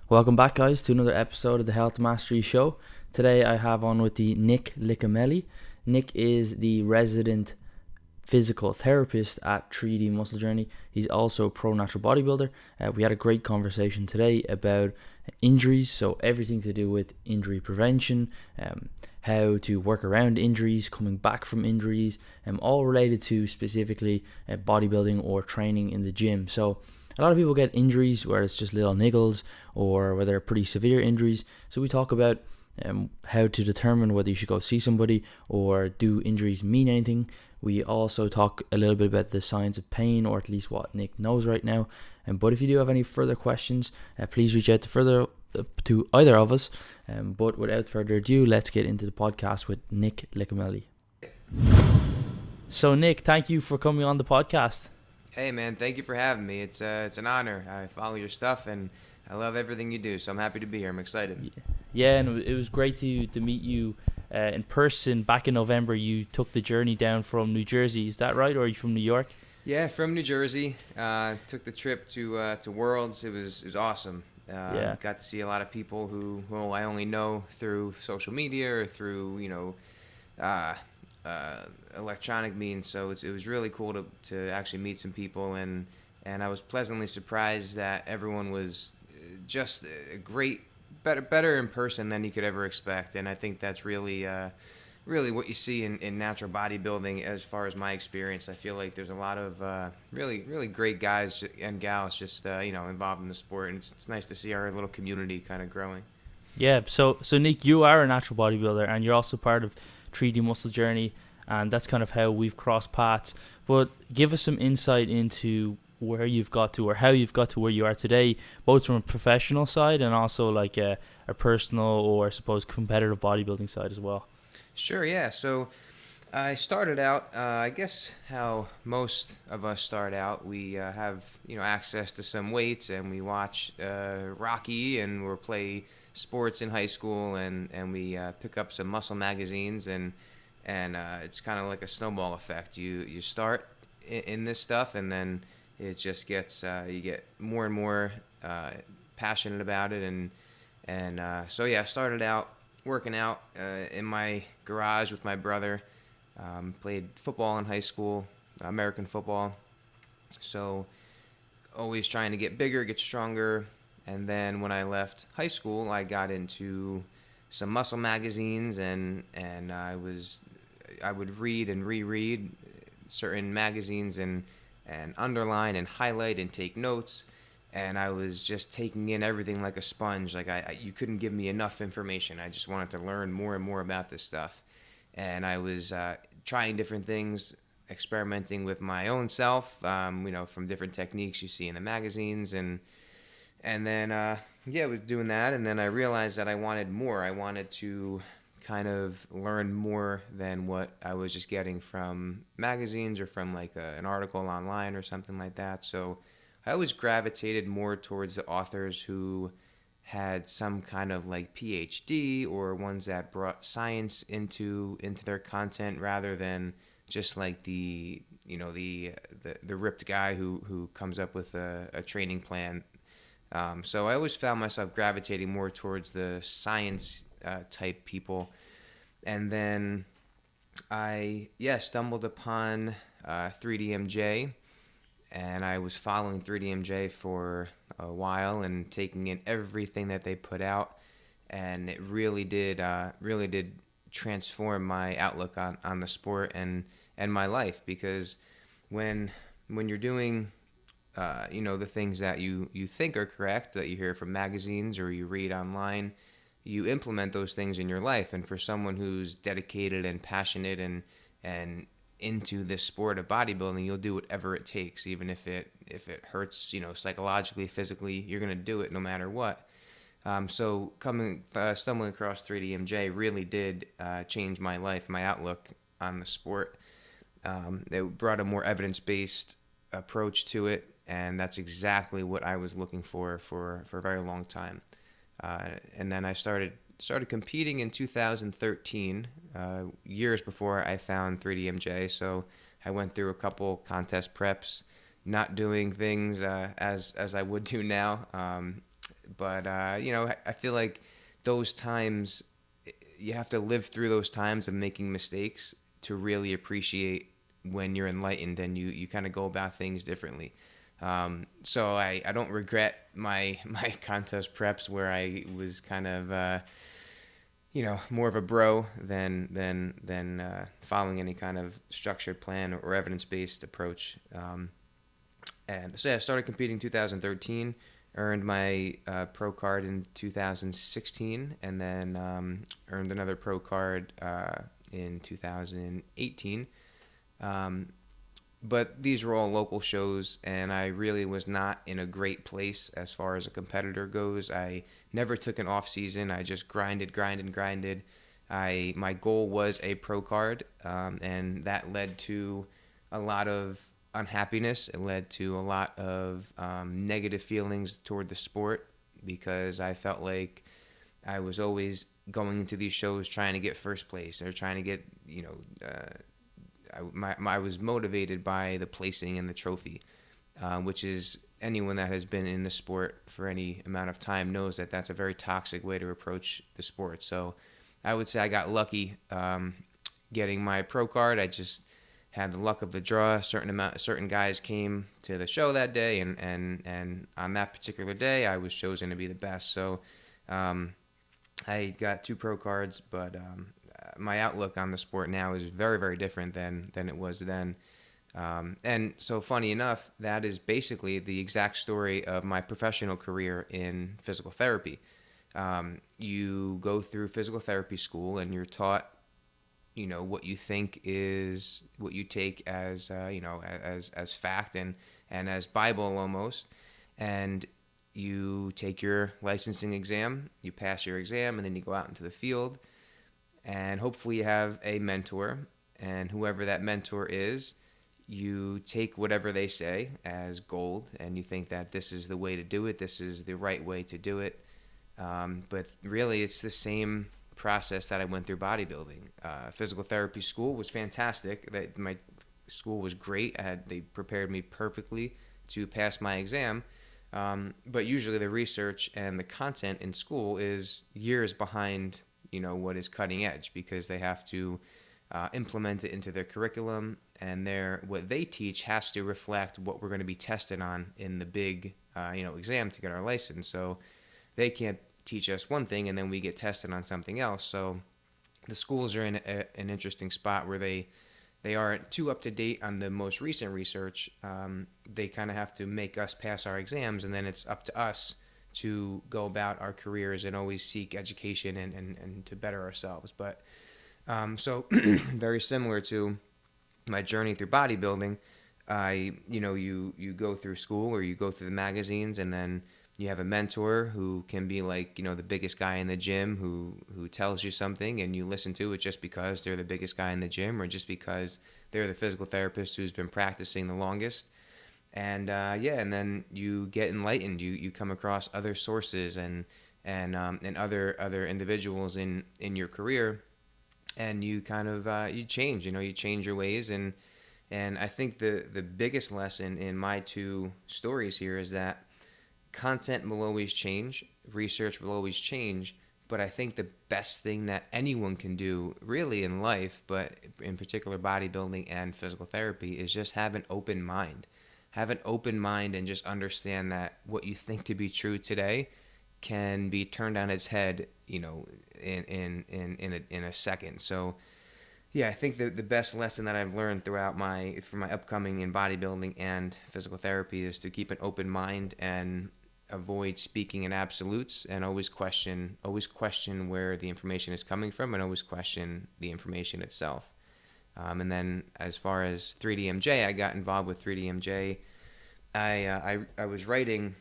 Welcome back, guys, to another episode of the Health Mastery Show. Today I have on with the Nick Licamelli. Nick is the resident physical therapist at 3D Muscle Journey. He's also a pro natural bodybuilder. We had a great conversation today about injuries, so everything to do with injury prevention, how to work around injuries, coming back from injuries, all related to specifically bodybuilding or training in the gym. So a lot of people get injuries where it's just little niggles or where they're pretty severe injuries. So we talk about how to determine whether you should go see somebody or do injuries mean anything. We also talk a little bit about the science of pain, or at least what Nick knows right now. But if you do have any further questions, please reach out to either of us. But without further ado, let's get into the podcast with Nick Licamelli. So Nick, thank you for coming on the podcast. Hey man, thank you for having me. It's an honor. I follow your stuff and I love everything you do, so I'm happy to be here. I'm excited. Yeah, and it was great to meet you in person. Back in November, you took the journey down from New Jersey. Is that right, or are you from New York? Yeah, from New Jersey. Took the trip to Worlds. It was awesome. Got to see a lot of people who I only know through social media or through electronic means. So it was really cool to actually meet some people, and I was pleasantly surprised that everyone was just a great, better in person than you could ever expect. And I think that's really what you see in natural bodybuilding. As far as my experience, I feel like there's a lot of really great guys and gals just involved in the sport, and it's nice to see our little community kind of growing. Yeah. So Nick, you are a natural bodybuilder, and you're also part of 3D Muscle Journey, and that's kind of how we've crossed paths. But give us some insight into where you've got to, or how you've got to where you are today, both from a professional side and also like a personal, or I suppose competitive bodybuilding side as well. Sure, yeah. So I started out, I guess how most of us start out. We have access to some weights, and we watch Rocky, and we'll play sports in high school, and we pick up some muscle magazines, and it's kind of like a snowball effect. You start in this stuff, and then it just gets you get more and more passionate about it, and so yeah, I started out working out in my garage with my brother. Played football in high school, American football. So always trying to get bigger, get stronger. And then when I left high school, I got into some muscle magazines, and I would read and reread certain magazines and underline and highlight and take notes. And I was just taking in everything like a sponge. Like you couldn't give me enough information. I just wanted to learn more and more about this stuff. And I was trying different things, experimenting with my own self, from different techniques you see in the magazines. And then, I was doing that. And then I realized that I wanted more. I wanted to kind of learn more than what I was just getting from magazines or from like an article online or something like that. So I always gravitated more towards the authors who had some kind of like PhD, or ones that brought science into their content, rather than just like the ripped guy who comes up with a training plan. So I always found myself gravitating more towards the science type people. And then I stumbled upon 3DMJ. And I was following 3DMJ for a while and taking in everything that they put out, and it really did transform my outlook on the sport and my life. Because when you're doing the things that you think are correct, that you hear from magazines or you read online, you implement those things in your life. And for someone who's dedicated and passionate and into this sport of bodybuilding, you'll do whatever it takes, even if it hurts, psychologically, physically. You're gonna do it no matter what. So stumbling across 3DMJ really did change my life, my outlook on the sport. It brought a more evidence-based approach to it, and that's exactly what I was looking for a very long time. And then I started competing in 2013, years before I found 3DMJ. So I went through a couple contest preps, not doing things as I would do now. But I feel like those times, you have to live through those times of making mistakes to really appreciate when you're enlightened and you kind of go about things differently. So I don't regret my contest preps where I was kind of more of a bro than following any kind of structured plan or evidence-based approach. And so yeah, I started competing in 2013, earned my pro card in 2016, and then earned another pro card in 2018. But these were all local shows, and I really was not in a great place as far as a competitor goes. I never took an off season. I just grinded. My goal was a pro card, and that led to a lot of unhappiness. It led to a lot of negative feelings toward the sport because I felt like I was always going into these shows trying to get first place or trying to get, I was motivated by the placing and the trophy, which is anyone that has been in the sport for any amount of time knows that that's a very toxic way to approach the sport. So I would say I got lucky getting my pro card. I just had the luck of the draw. Certain guys came to the show that day, and on that particular day, I was chosen to be the best. So I got 2 pro cards, but my outlook on the sport now is very, very different than it was then. And so funny enough, that is basically the exact story of my professional career in physical therapy. You go through physical therapy school and you're taught, what you think is what you take as, as fact and as Bible almost. And you take your licensing exam, you pass your exam, and then you go out into the field. And hopefully you have a mentor, and whoever that mentor is, you take whatever they say as gold, and you think that this is the way to do it, this is the right way to do it. But really, it's the same process that I went through bodybuilding. Physical therapy school was fantastic. My school was great. They prepared me perfectly to pass my exam. But usually the research and the content in school is years behind what is cutting edge, because they have to implement it into their curriculum, and what they teach has to reflect what we're going to be tested on in the big exam to get our license. So they can't teach us one thing and then we get tested on something else. So the schools are in an interesting spot where they aren't too up to date on the most recent research. They kind of have to make us pass our exams, and then it's up to us to go about our careers and always seek education and to better ourselves. But so very similar to my journey through bodybuilding, you go through school or you go through the magazines, and then you have a mentor who can be like, the biggest guy in the gym who tells you something and you listen to it just because they're the biggest guy in the gym or just because they're the physical therapist who's been practicing the longest. And and then you get enlightened. You come across other sources and other individuals in your career, and you kind of you change. You change your ways. And I think the biggest lesson in my 2 stories here is that content will always change, research will always change, but I think the best thing that anyone can do really in life, but in particular bodybuilding and physical therapy, is just have an open mind. Have an open mind and just understand that what you think to be true today can be turned on its head, in a second. So yeah, I think the best lesson that I've learned throughout my upcoming in bodybuilding and physical therapy is to keep an open mind and avoid speaking in absolutes, and always question where the information is coming from, and always question the information itself. And then as far as 3DMJ, I got involved with 3DMJ. I was writing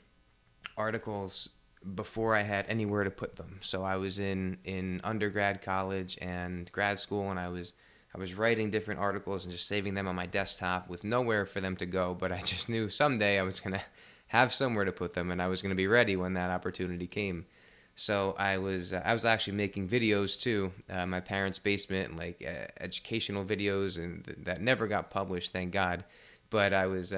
articles before I had anywhere to put them. So I was in undergrad, college, and grad school, and I was writing different articles and just saving them on my desktop with nowhere for them to go. But I just knew someday I was going to have somewhere to put them, and I was going to be ready when that opportunity came. So I was actually making videos too, my parents' basement, like educational videos, and that never got published, thank God. But I was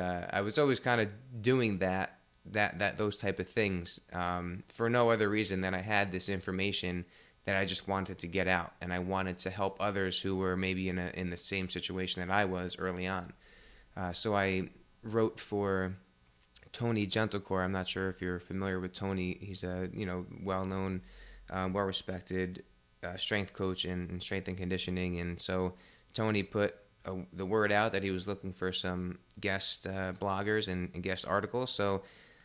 always kind of doing that that those type of things, for no other reason than I had this information that I just wanted to get out, and I wanted to help others who were maybe in the same situation that I was early on. So I wrote for Tony Gentlecore. I'm not sure if you're familiar with Tony. He's a well-known, well-respected strength coach in strength and conditioning, and so Tony put the word out that he was looking for some guest bloggers and guest articles. So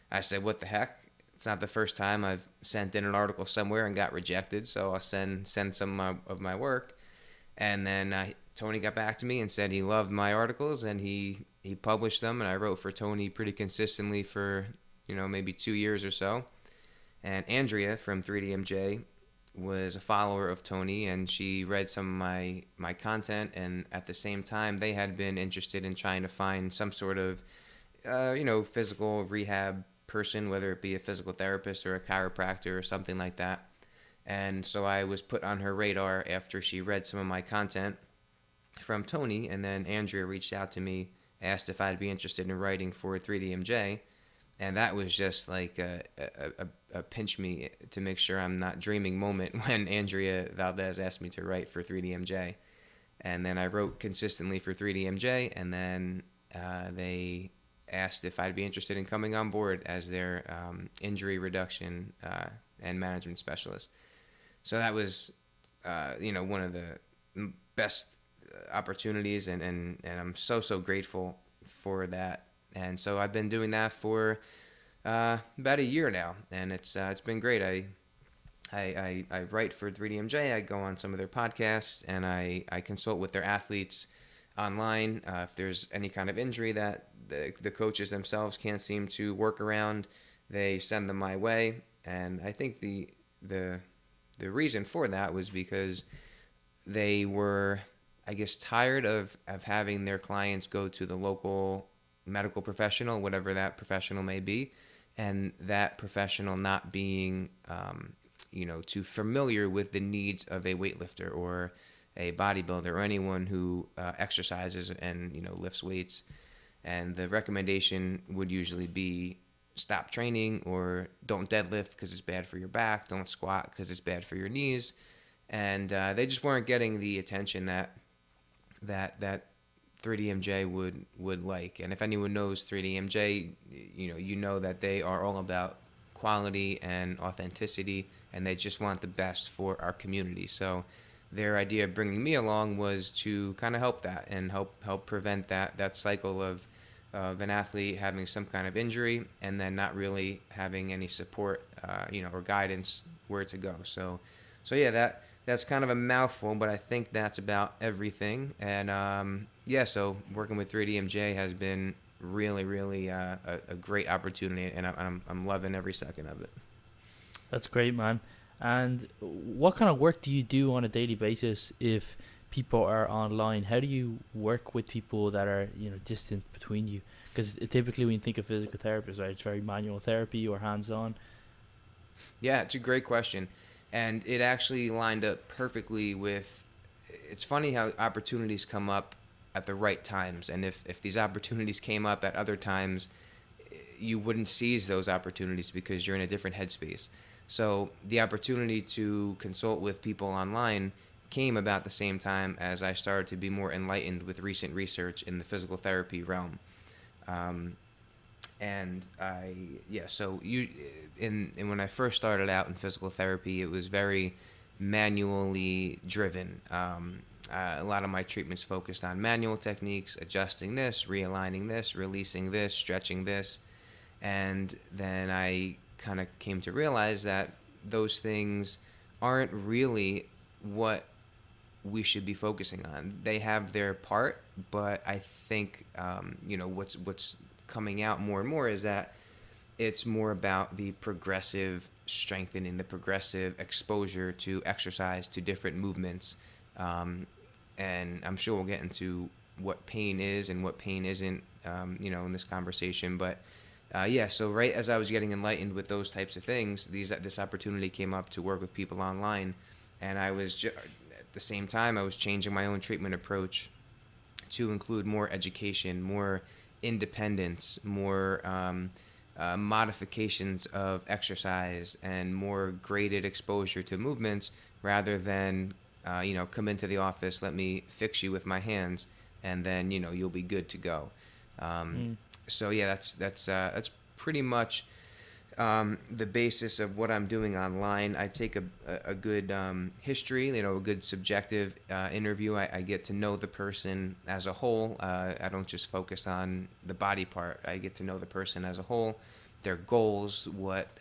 I said, what the heck? It's not the first time I've sent in an article somewhere and got rejected, so I'll send some of my work. And then Tony got back to me and said he loved my articles, and he published them, and I wrote for Tony pretty consistently for maybe 2 years or so. And Andrea from 3DMJ was a follower of Tony, and she read some of my content, and at the same time they had been interested in trying to find some sort of physical rehab person, whether it be a physical therapist or a chiropractor or something like that. And so I was put on her radar after she read some of my content from Tony, and then Andrea reached out to me, asked if I'd be interested in writing for 3DMJ, and that was just like a pinch me to make sure I'm not dreaming moment when Andrea Valdez asked me to write for 3DMJ. And then I wrote consistently for 3DMJ, and then they asked if I'd be interested in coming on board as their injury reduction and management specialist. So that was, one of the best opportunities, and I'm so grateful for that. And so I've been doing that for about a year now, and it's been great. I write for 3DMJ. I go on some of their podcasts, and I consult with their athletes online. If there's any kind of injury that the coaches themselves can't seem to work around, they send them my way. And I think the reason for that was because they were, I guess, tired of having their clients go to the local medical professional, whatever that professional may be, and that professional not being too familiar with the needs of a weightlifter or a bodybuilder or anyone who exercises and lifts weights. And the recommendation would usually be stop training, or don't deadlift because it's bad for your back, don't squat because it's bad for your knees. And they just weren't getting the attention that 3DMJ would like. And if anyone knows 3DMJ, you know that they are all about quality and authenticity, and they just want the best for our community. So their idea of bringing me along was to kind of help that and help prevent that cycle of an athlete having some kind of injury and then not really having any support, or guidance where to go. So yeah, that's kind of a mouthful, but I think that's about everything. And so working with 3DMJ has been really, really a great opportunity, and I'm loving every second of it. That's great, man. And what kind of work do you do on a daily basis if people are online? How do you work with people that are distant between you? Because typically when you think of physical therapists, right, it's very manual therapy or hands-on. Yeah, it's a great question, and it actually lined up perfectly with. It's funny how opportunities come up at the right times, and if these opportunities came up at other times, you wouldn't seize those opportunities because you're in a different headspace. So the opportunity to consult with people online came about the same time as I started to be more enlightened with recent research in the physical therapy realm. So when I first started out in physical therapy, it was very manually driven. A lot of my treatments focused on manual techniques, adjusting this, realigning this, releasing this, stretching this. And then I kind of came to realize that those things aren't really what we should be focusing on. They have their part, but I think what's coming out more and more is that it's more about the progressive strengthening, the progressive exposure to exercise, to different movements. And I'm sure we'll get into what pain is and what pain isn't, in this conversation. But so right as I was getting enlightened with those types of things, this opportunity came up to work with people online, and I was at the same time I was changing my own treatment approach to include more education, more independence, more modifications of exercise and more graded exposure to movements rather than come into the office, let me fix you with my hands, and then you'll be good to go. Mm. So yeah, that's pretty much the basis of what I'm doing online. I take a good history, a good subjective interview. I get to know the person as a whole. I don't just focus on the body part. I get to know the person as a whole, their goals,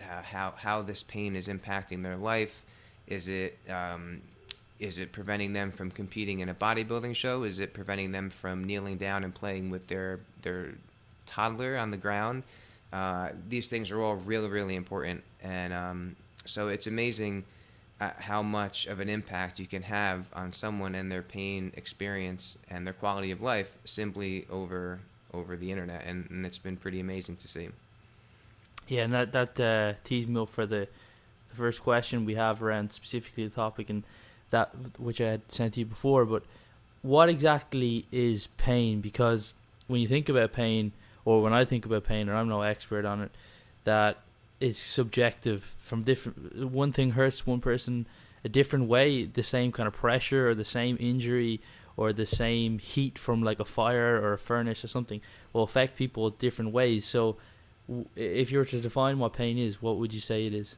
how this pain is impacting their life. Is it preventing them from competing in a bodybuilding show? Is it preventing them from kneeling down and playing with their toddler on the ground? These things are all really, really important. And so it's amazing how much of an impact you can have on someone and their pain experience and their quality of life simply over the internet. And it's been pretty amazing to see. Yeah, and that tees me up for the first question we have around specifically the topic, and that which I had sent to you before. But what exactly is pain? Because when you think about pain, or when I think about pain, and I'm no expert on it, that it's subjective. From different, one thing hurts one person a different way. The same kind of pressure, or the same injury, or the same heat from like a fire or a furnace or something will affect people different ways. So, if you were to define what pain is, what would you say it is?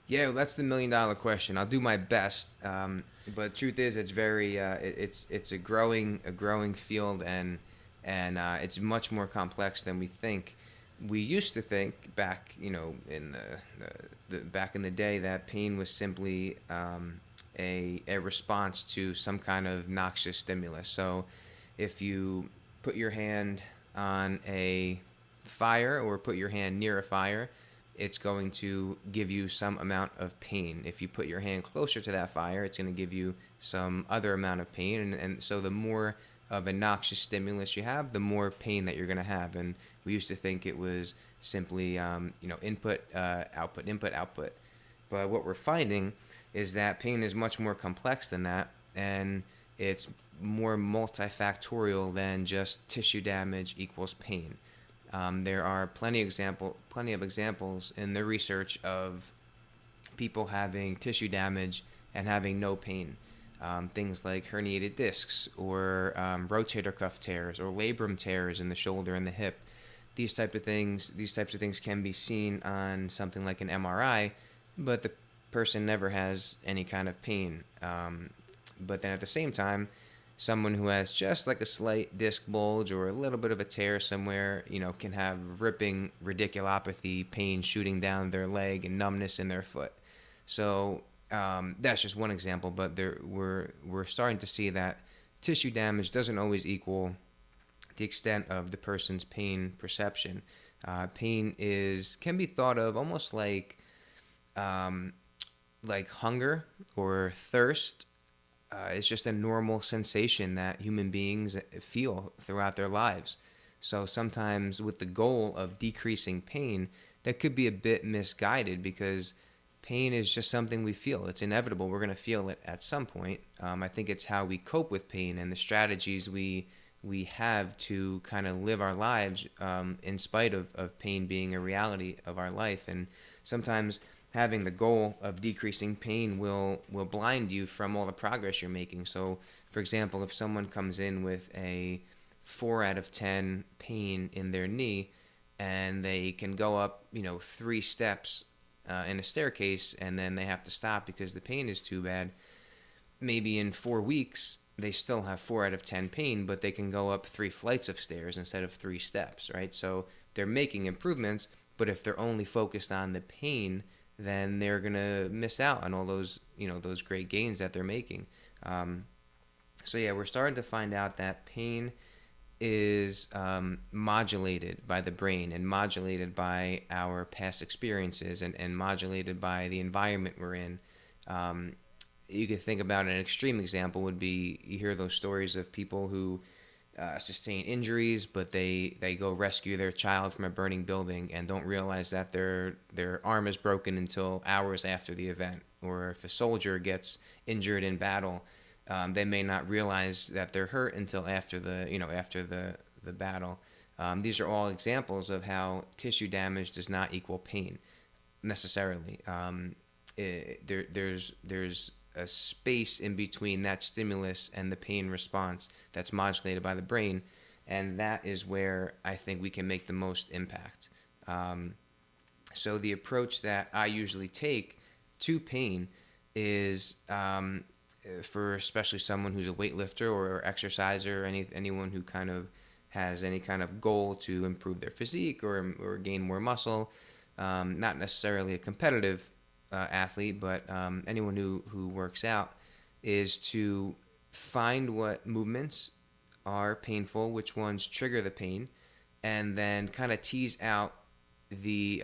Yeah, well, that's the $1,000,000 question. I'll do my best, but truth is, it's very it's a growing field, and it's much more complex than we think. We used to think back, in the back in the day, that pain was simply a response to some kind of noxious stimulus. So, if you put your hand on a fire or put your hand near a fire, it's going to give you some amount of pain. If you put your hand closer to that fire, it's going to give you some other amount of pain. And so the more of a noxious stimulus you have, the more pain that you're going to have. And we used to think it was simply, input, output, input, output. But what we're finding is that pain is much more complex than that. And it's more multifactorial than just tissue damage equals pain. There are plenty of examples in the research of people having tissue damage and having no pain. Things like herniated discs or rotator cuff tears or labrum tears in the shoulder and the hip. These types of things can be seen on something like an MRI, but the person never has any kind of pain. But then at the same time, someone who has just like a slight disc bulge or a little bit of a tear somewhere, can have ripping radiculopathy, pain shooting down their leg and numbness in their foot. So that's just one example, but we're starting to see that tissue damage doesn't always equal the extent of the person's pain perception. Pain can be thought of almost like hunger or thirst. It's just a normal sensation that human beings feel throughout their lives. So sometimes with the goal of decreasing pain, that could be a bit misguided because pain is just something we feel. It's inevitable. We're going to feel it at some point. I think it's how we cope with pain and the strategies we have to kind of live our lives in spite of pain being a reality of our life. And sometimes having the goal of decreasing pain will blind you from all the progress you're making. So, for example, if someone comes in with a 4 out of 10 pain in their knee and they can go up, 3 steps in a staircase and then they have to stop because the pain is too bad, maybe in 4 weeks they still have 4 out of 10 pain, but they can go up 3 flights of stairs instead of 3 steps, right? So they're making improvements, but if they're only focused on the pain, then they're going to miss out on all those, those great gains that they're making. So yeah, we're starting to find out that pain is modulated by the brain and modulated by our past experiences and modulated by the environment we're in. You could think about an extreme example would be, you hear those stories of people who sustain injuries, but they go rescue their child from a burning building and don't realize that their arm is broken until hours after the event. Or if a soldier gets injured in battle, they may not realize that they're hurt until after the battle. These are all examples of how tissue damage does not equal pain necessarily. There's a space in between that stimulus and the pain response that's modulated by the brain, and that is where I think we can make the most impact. So the approach that I usually take to pain is, for especially someone who's a weightlifter or exerciser, anyone who kind of has any kind of goal to improve their physique or gain more muscle, not necessarily a competitive athlete, but anyone who works out, is to find what movements are painful, which ones trigger the pain, and then kind of tease out the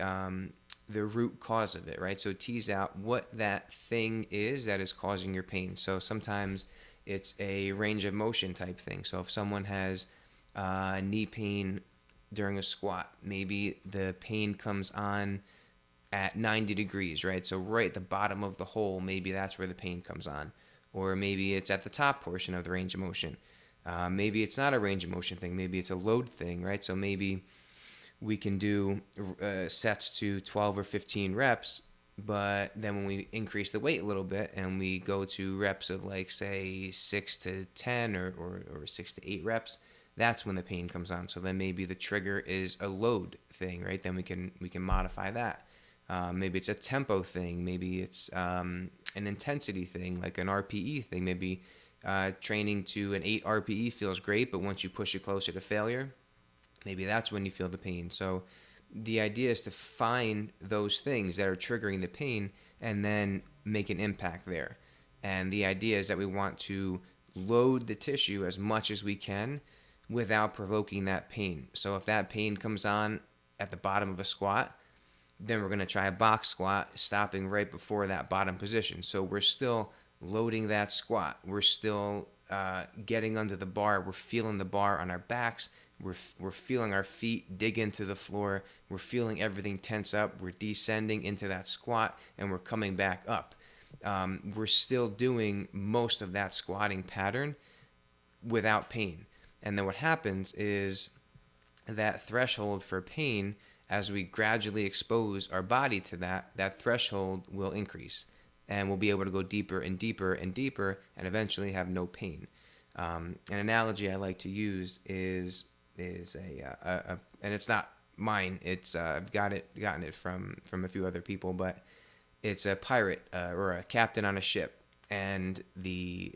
root cause of it, right? So tease out what that thing is that is causing your pain. So sometimes it's a range of motion type thing. So if someone has knee pain during a squat, maybe the pain comes on at 90 degrees, right? So right at the bottom of the hole, maybe that's where the pain comes on. Or maybe it's at the top portion of the range of motion. Maybe it's not a range of motion thing. Maybe it's a load thing, right? So maybe we can do sets to 12 or 15 reps, but then when we increase the weight a little bit and we go to reps of like, say, 6 to 10 or 6 to 8 reps, that's when the pain comes on. So then maybe the trigger is a load thing, right? Then we can modify that. Maybe it's a tempo thing. Maybe it's an intensity thing, like an RPE thing. Maybe training to an 8 RPE feels great, but once you push it closer to failure, maybe that's when you feel the pain. So the idea is to find those things that are triggering the pain and then make an impact there. And the idea is that we want to load the tissue as much as we can without provoking that pain. So if that pain comes on at the bottom of a squat, then we're going to try a box squat, stopping right before that bottom position. So we're still loading that squat. We're still getting under the bar. We're feeling the bar on our backs. We're feeling our feet dig into the floor. We're feeling everything tense up. We're descending into that squat, and we're coming back up. We're still doing most of that squatting pattern without pain. And then what happens is that threshold for pain, as we gradually expose our body to that threshold will increase, and we'll be able to go deeper and deeper and deeper and eventually have no pain. An analogy I like to use is a and it's not mine. It's I've gotten it from a few other people, but it's a pirate or a captain on a ship, and the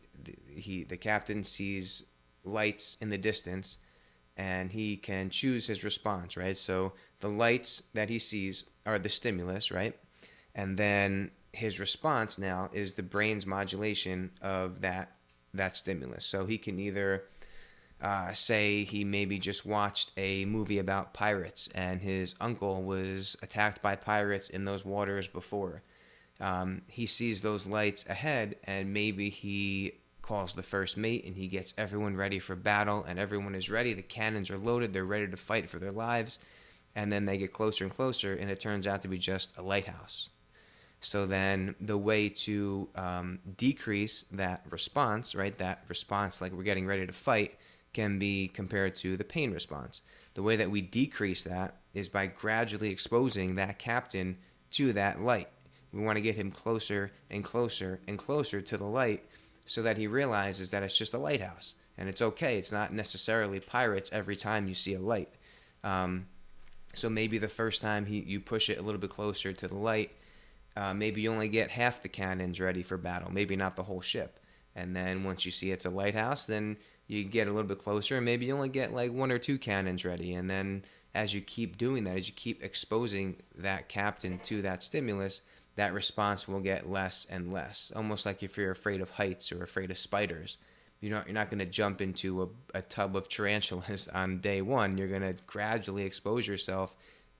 captain sees lights in the distance, and he can choose his response, right? So the lights that he sees are the stimulus, right? And then his response now is the brain's modulation of that stimulus. So he can either say he maybe just watched a movie about pirates and his uncle was attacked by pirates in those waters before. He sees those lights ahead, and maybe he calls the first mate and he gets everyone ready for battle, and everyone is ready. The cannons are loaded. They're ready to fight for their lives. And then they get closer and closer, and it turns out to be just a lighthouse. So then the way to decrease that response, right, that response like we're getting ready to fight, can be compared to the pain response. The way that we decrease that is by gradually exposing that captain to that light. We want to get him closer and closer and closer to the light so that he realizes that it's just a lighthouse. And it's okay. It's not necessarily pirates every time you see a light. So maybe the first time you push it a little bit closer to the light, maybe you only get half the cannons ready for battle, maybe not the whole ship. And then once you see it's a lighthouse, then you get a little bit closer, and maybe you only get like 1 or 2 cannons ready. And then as you keep doing that, as you keep exposing that captain to that stimulus, that response will get less and less. Almost like if you're afraid of heights or afraid of spiders. You're not going to jump into a tub of tarantulas on day one. You're going to gradually expose yourself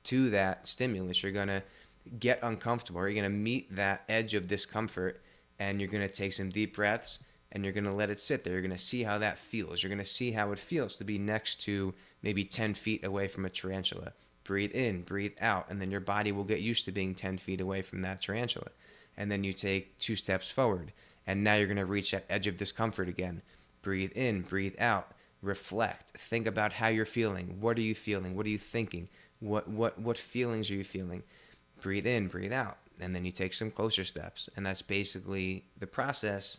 to that stimulus. You're going to get uncomfortable. You're going to meet that edge of discomfort, and you're going to take some deep breaths, and you're going to let it sit there. You're going to see how that feels. You're going to see how it feels to be next to maybe 10 feet away from a tarantula. Breathe in, breathe out, and then your body will get used to being 10 feet away from that tarantula. And then you take 2 steps forward, and now you're going to reach that edge of discomfort again. Breathe in, breathe out. reflect, think about how you're feeling. What are you feeling? What are you thinking? What feelings are you feeling? Breathe in, breathe out, and then you take some closer steps. And that's basically the process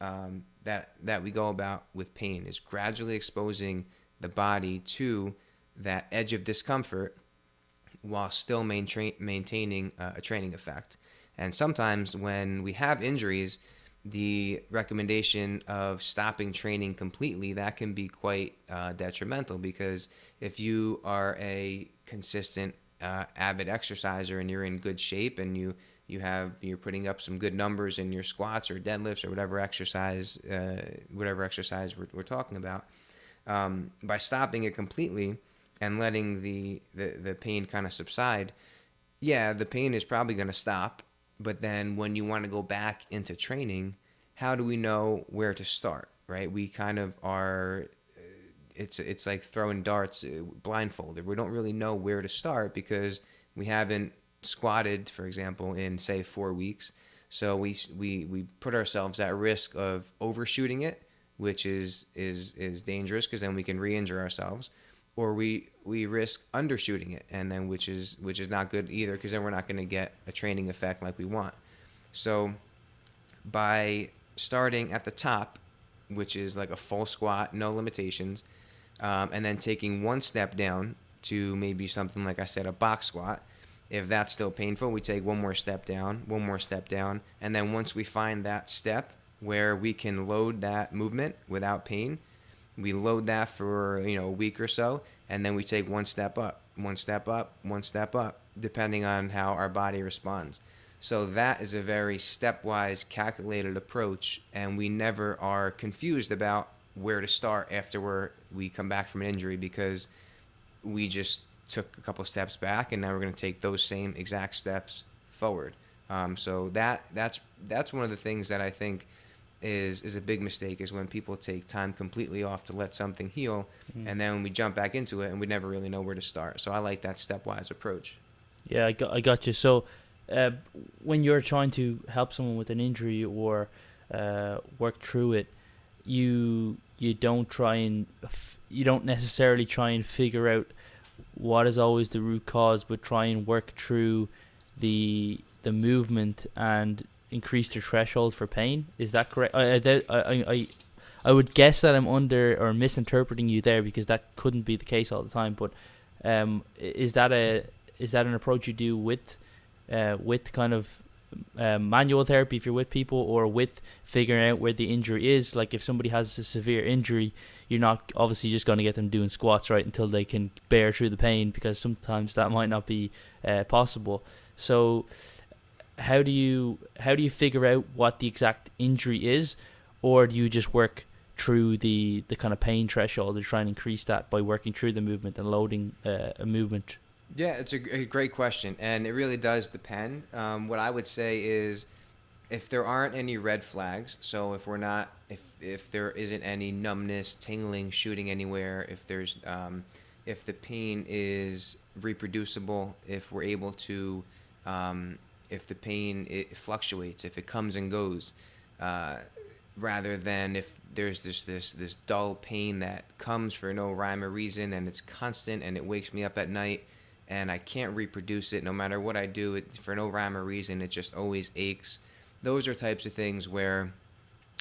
that we go about with pain, is gradually exposing the body to that edge of discomfort while still maintaining a training effect. And sometimes when we have injuries, the recommendation of stopping training completely, that can be quite detrimental, because if you are a consistent avid exerciser and you're in good shape and you're putting up some good numbers in your squats or deadlifts or whatever exercise we're talking about, by stopping it completely and letting the pain kind of subside, yeah, the pain is probably going to stop. But then when you want to go back into training, how do we know where to start, right? We kind of are, it's like throwing darts blindfolded. We don't really know where to start because we haven't squatted, for example, in say 4 weeks. So we put ourselves at risk of overshooting it, which is dangerous, because then we can re-injure ourselves, or we risk undershooting it, and then which is not good either, because then we're not going to get a training effect like we want. So by starting at the top, which is like a full squat, no limitations, and then taking one step down to maybe something like I said, a box squat. If that's still painful, we take one more step down, and then once we find that step where we can load that movement without pain, we load that for a week or so, and then we take one step up, depending on how our body responds. So that is a very stepwise, calculated approach, and we never are confused about where to start after we come back from an injury, because we just took a couple steps back, and now we're going to take those same exact steps forward. So that's one of the things that I think is a big mistake, is when people take time completely off to let something heal, and then we jump back into it and we never really know where to start. So I like that stepwise approach. Yeah, I got you. So when you're trying to help someone with an injury or work through it, you don't necessarily try and figure out what is always the root cause, but try and work through the movement and increase the threshold for pain. Is that correct? I would guess that I'm under or misinterpreting you there, because that couldn't be the case all the time. But is that an approach you do with kind of manual therapy if you're with people, or with figuring out where the injury is? Like if somebody has a severe injury, you're not obviously just going to get them doing squats, right, until they can bear through the pain, because sometimes that might not be possible. So how do you figure out what the exact injury is, or do you just work through the kind of pain threshold to try and increase that by working through the movement and loading a movement? Yeah, it's a great question, and it really does depend. What I would say is, if there aren't any red flags, so if there isn't any numbness, tingling, shooting anywhere, if the pain is reproducible, if we're able to, if the pain it fluctuates, if it comes and goes, rather than if there's this dull pain that comes for no rhyme or reason, and it's constant and it wakes me up at night, and I can't reproduce it no matter what I do. For no rhyme or reason, it just always aches. Those are types of things where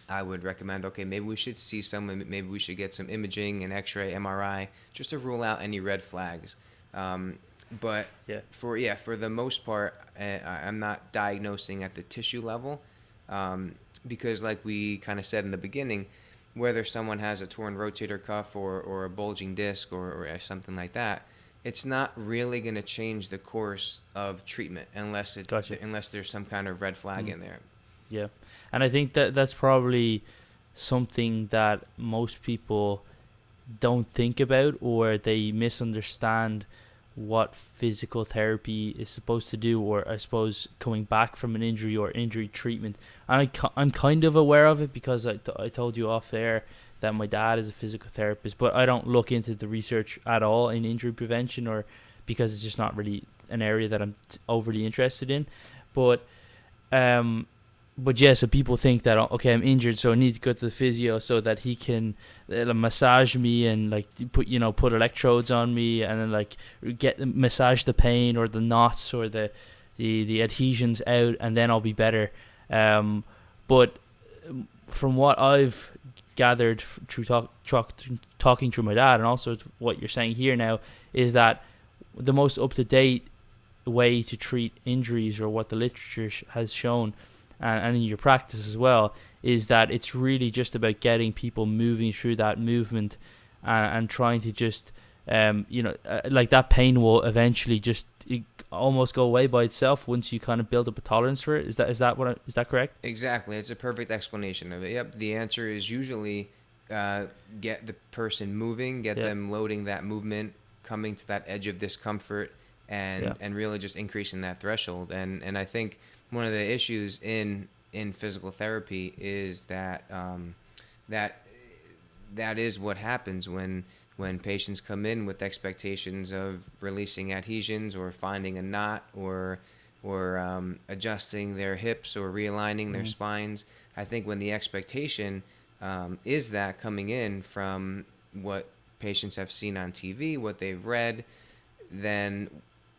I would recommend, okay, maybe we should see someone, maybe we should get some imaging, an X-ray, MRI, just to rule out any red flags. But for the most part, I'm not diagnosing at the tissue level, because like we kind of said in the beginning, whether someone has a torn rotator cuff or a bulging disc or something like that, it's not really going to change the course of treatment unless there's some kind of red flag in there. Yeah, and I think that's probably something that most people don't think about, or they misunderstand what physical therapy is supposed to do, or I suppose coming back from an injury or injury treatment. And I'm kind of aware of it, because I told you off there that my dad is a physical therapist, but I don't look into the research at all in injury prevention, or because it's just not really an area that I'm overly interested in. But but yeah, so people think that, okay, I'm injured, so I need to go to the physio so that he can massage me and like put electrodes on me and then like massage the pain or the knots or the adhesions out, and then I'll be better. But from what I've gathered through talking through my dad, and also what you're saying here now, is that the most up to date way to treat injuries, or what the literature has shown, and in your practice as well, is that it's really just about getting people moving through that movement, and trying to just like that pain will eventually just almost go away by itself once you kind of build up a tolerance for it. Is that correct? Exactly. It's a perfect explanation of it. Yep. The answer is usually get the person moving, get them loading that movement, coming to that edge of discomfort, and really just increasing that threshold. And I think one of the issues in physical therapy is that that is what happens when patients come in with expectations of releasing adhesions or finding a knot or adjusting their hips or realigning their spines. I think when the expectation is that coming in from what patients have seen on TV, what they've read, then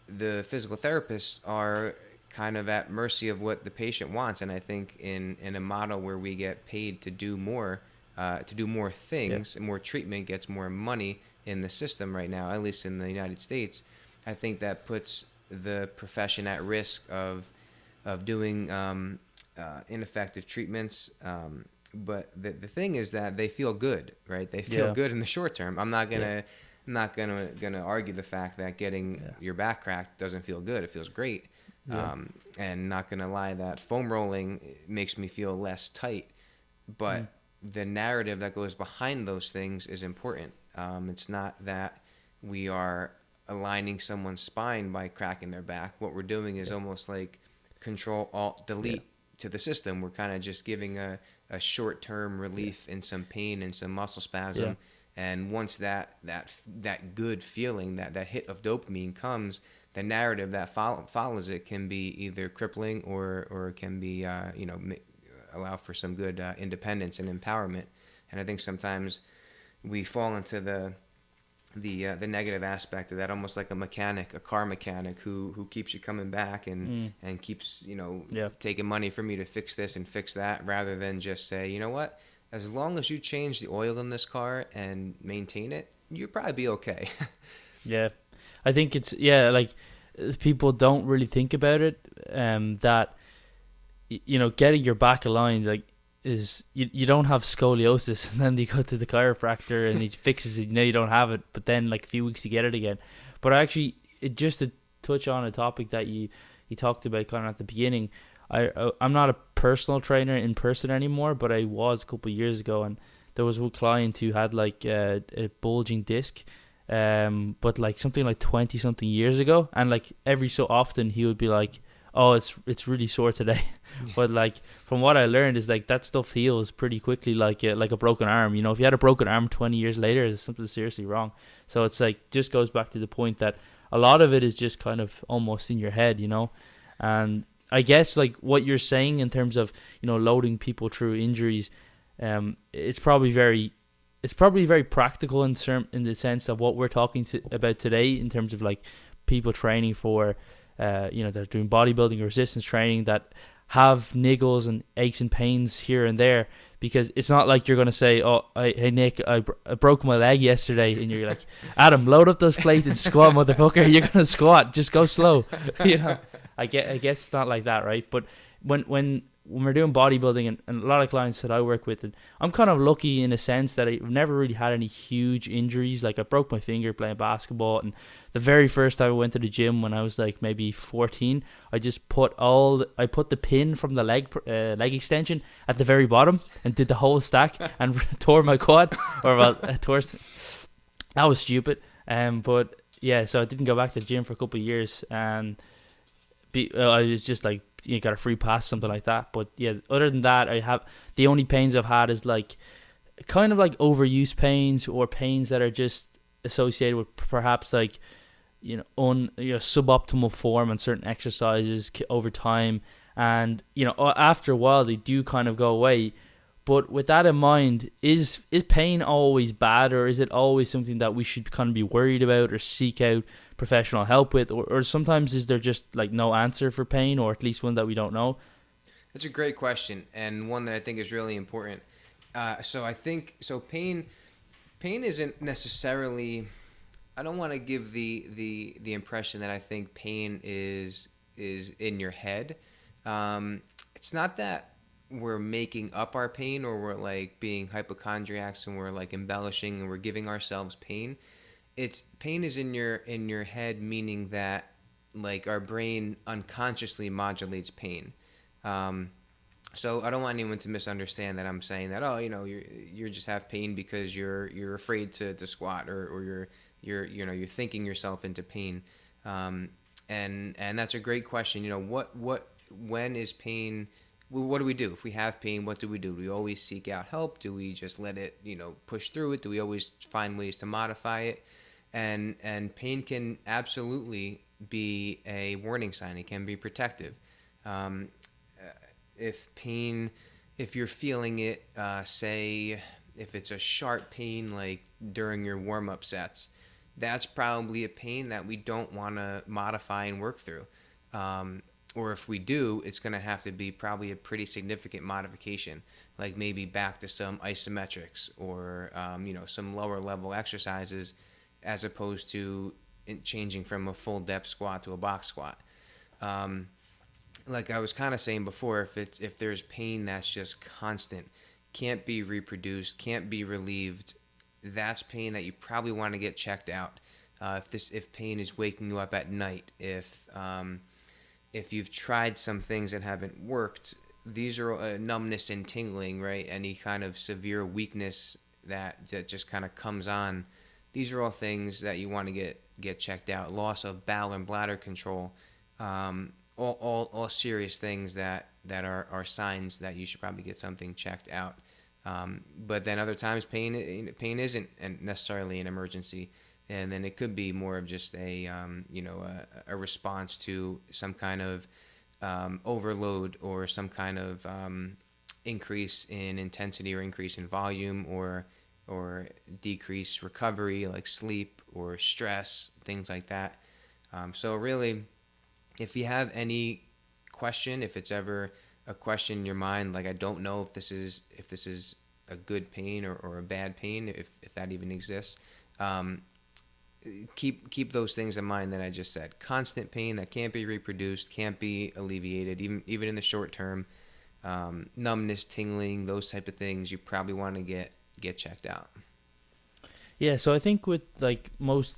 the physical therapists are kind of at mercy of what the patient wants. And I think in a model where we get paid to do more things, more treatment gets more money in the system right now, at least in the United States, I think that puts the profession at risk of doing ineffective treatments. But the thing is that they feel good, right? They feel good in the short term. I'm not gonna argue the fact that getting your back cracked doesn't feel good. It feels great. And not gonna lie, that foam rolling makes me feel less tight. But the narrative that goes behind those things is important. It's not that we are aligning someone's spine by cracking their back. What we're doing is almost like Control Alt Delete to the system. We're kind of just giving a short-term relief in some pain and some muscle spasm. And once that good feeling, that hit of dopamine comes, the narrative that follows it can be either crippling or it can be allow for some good independence and empowerment. And I think sometimes we fall into the negative aspect of that, almost like a car mechanic who keeps you coming back and keeps taking money from you to fix this and fix that, rather than just say, you know what, as long as you change the oil in this car and maintain it, you'll probably be okay. I think it's like people don't really think about it, that getting your back aligned, like, is you don't have scoliosis and then you go to the chiropractor and he fixes it, you don't have it, but then like a few weeks you get it again. But actually, just to touch on a topic that you talked about kind of at the beginning, I'm not a personal trainer in person anymore, but I was a couple of years ago, and there was one client who had like a bulging disc, but like something like 20 something years ago, and like every so often he would be like, oh, it's really sore today. But like from what I learned is like that stuff heals pretty quickly, like a broken arm. If you had a broken arm 20 years later, there's something seriously wrong. So it's like just goes back to the point that a lot of it is just kind of almost in your head, and I guess like what you're saying in terms of loading people through injuries, it's probably very practical in the sense of what we're talking about today, in terms of like people training for they're doing bodybuilding or resistance training that have niggles and aches and pains here and there, because it's not like you're going to say, oh, hey Nick, I broke my leg yesterday, and you're like, Adam, load up those plates and squat, motherfucker. You're going to squat, just go slow. I guess it's not like that, right? But when we're doing bodybuilding, and a lot of clients that I work with, and I'm kind of lucky in a sense that I've never really had any huge injuries. Like I broke my finger playing basketball, and the very first time I went to the gym when I was like maybe 14, I just put the pin from the leg extension at the very bottom and did the whole stack and tore my quad, that was stupid. But yeah, so I didn't go back to the gym for a couple of years, and I was just like, you got a free pass, something like that. But yeah, other than that, the only pains I've had is like kind of like overuse pains, or pains that are just associated with perhaps like suboptimal form on certain exercises over time, and after a while they do kind of go away. But with that in mind, is pain always bad, or is it always something that we should kind of be worried about or seek out professional help with, or sometimes is there just like no answer for pain, or at least one that we don't know? That's a great question, and one that I think is really important. So I think so. Pain isn't necessarily. I don't want to give the impression that I think pain is in your head. It's not that we're making up our pain, or we're like being hypochondriacs and we're like embellishing and we're giving ourselves pain. It's pain is in your head, meaning that like our brain unconsciously modulates pain. Um, so I don't want anyone to misunderstand that I'm saying that, oh, you just have pain because you're afraid to squat, or you're thinking yourself into pain. Um, and that's a great question. When is pain? What do we do if we have pain? What do we do? Do we always seek out help? Do we just let it push through it? Do we always find ways to modify it? And pain can absolutely be a warning sign. It can be protective. Um, if you're feeling it, say if it's a sharp pain like during your warm-up sets, that's probably a pain that we don't want to modify and work through. Or if we do, it's going to have to be probably a pretty significant modification, like maybe back to some isometrics, or some lower level exercises, as opposed to changing from a full depth squat to a box squat. Like I was kind of saying before, if there's pain that's just constant, can't be reproduced, can't be relieved, that's pain that you probably want to get checked out. If pain is waking you up at night, if you've tried some things that haven't worked, these are numbness and tingling, right? Any kind of severe weakness that just kind of comes on. These are all things that you want to get checked out. Loss of bowel and bladder control. All serious things that are signs that you should probably get something checked out. But then other times pain isn't necessarily an emergency, and then it could be more of just a response to some kind of overload, or some kind of increase in intensity, or increase in volume, or decrease recovery, like sleep or stress, things like that. So really, if you have any question, if it's ever a question in your mind, like I don't know if this is a good pain or a bad pain, if that even exists, keep those things in mind that I just said. Constant pain that can't be reproduced, can't be alleviated, even in the short term. Numbness, tingling, those type of things, you probably want to get checked out. Yeah, so I think with like most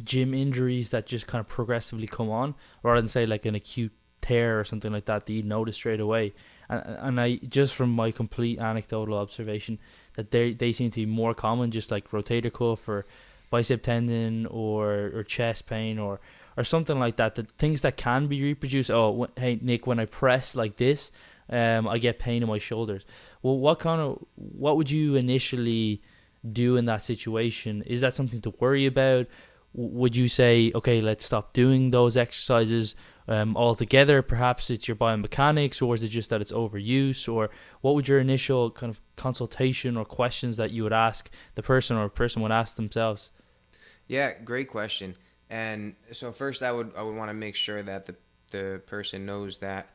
gym injuries that just kind of progressively come on, rather than say like an acute tear or something like that you notice straight away, and I just from my complete anecdotal observation that they seem to be more common, just like rotator cuff or bicep tendon or chest pain or something like that. The things that can be reproduced. Oh, hey Nick, when I press like this, I get pain in my shoulders. Well, what would you initially do in that situation? Is that something to worry about? Would you say, okay, let's stop doing those exercises altogether? Perhaps it's your biomechanics, or is it just that it's overuse? Or what would your initial kind of consultation or questions that you would ask the person, or a person would ask themselves? Yeah, great question. And so first, I would want to make sure that the person knows that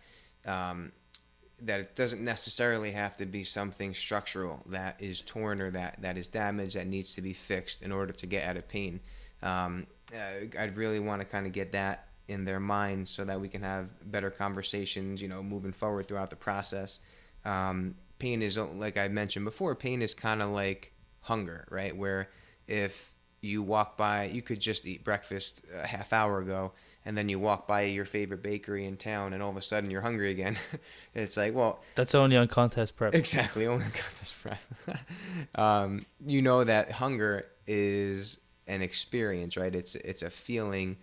that it doesn't necessarily have to be something structural that is torn, or that is damaged, that needs to be fixed in order to get out of pain. I'd really want to kind of get that in their mind, so that we can have better conversations, moving forward throughout the process. Pain is, like I mentioned before, pain is kind of like hunger, right? Where if you walk by, you could just eat breakfast a half hour ago, and then you walk by your favorite bakery in town, and all of a sudden you're hungry again. It's like, well, That's only on contest prep. exactly, only got this prep. That hunger is an experience, right? It's a feeling,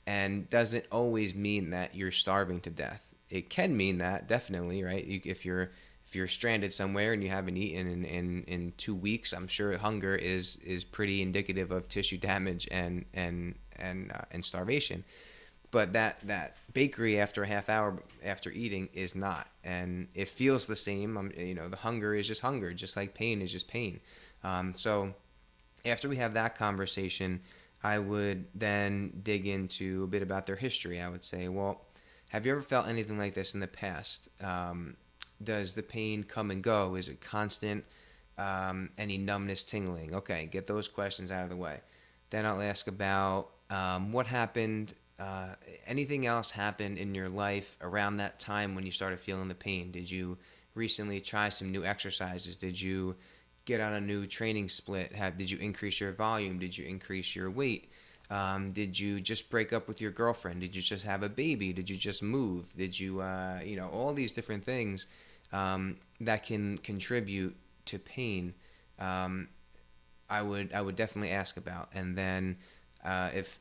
and doesn't always mean that you're starving to death. It can mean that, definitely, right? If you're stranded somewhere and you haven't eaten in 2 weeks, I'm sure hunger is pretty indicative of tissue damage and starvation. but that bakery after a half hour after eating is not, and it feels the same. The hunger is just hunger, just like pain is just pain. So after we have that conversation, I would then dig into a bit about their history. I would say, well, have you ever felt anything like this in the past? Does the pain come and go? Is it constant? Any numbness, tingling? Okay, get those questions out of the way. Then I'll ask about what happened. Anything else happened in your life around that time when you started feeling the pain? Did you recently try some new exercises? Did you get on a new training split? Did you increase your volume? Did you increase your weight? Did you just break up with your girlfriend? Did you just have a baby? Did you just move? Did you, all these different things that can contribute to pain. I would definitely ask about, and then if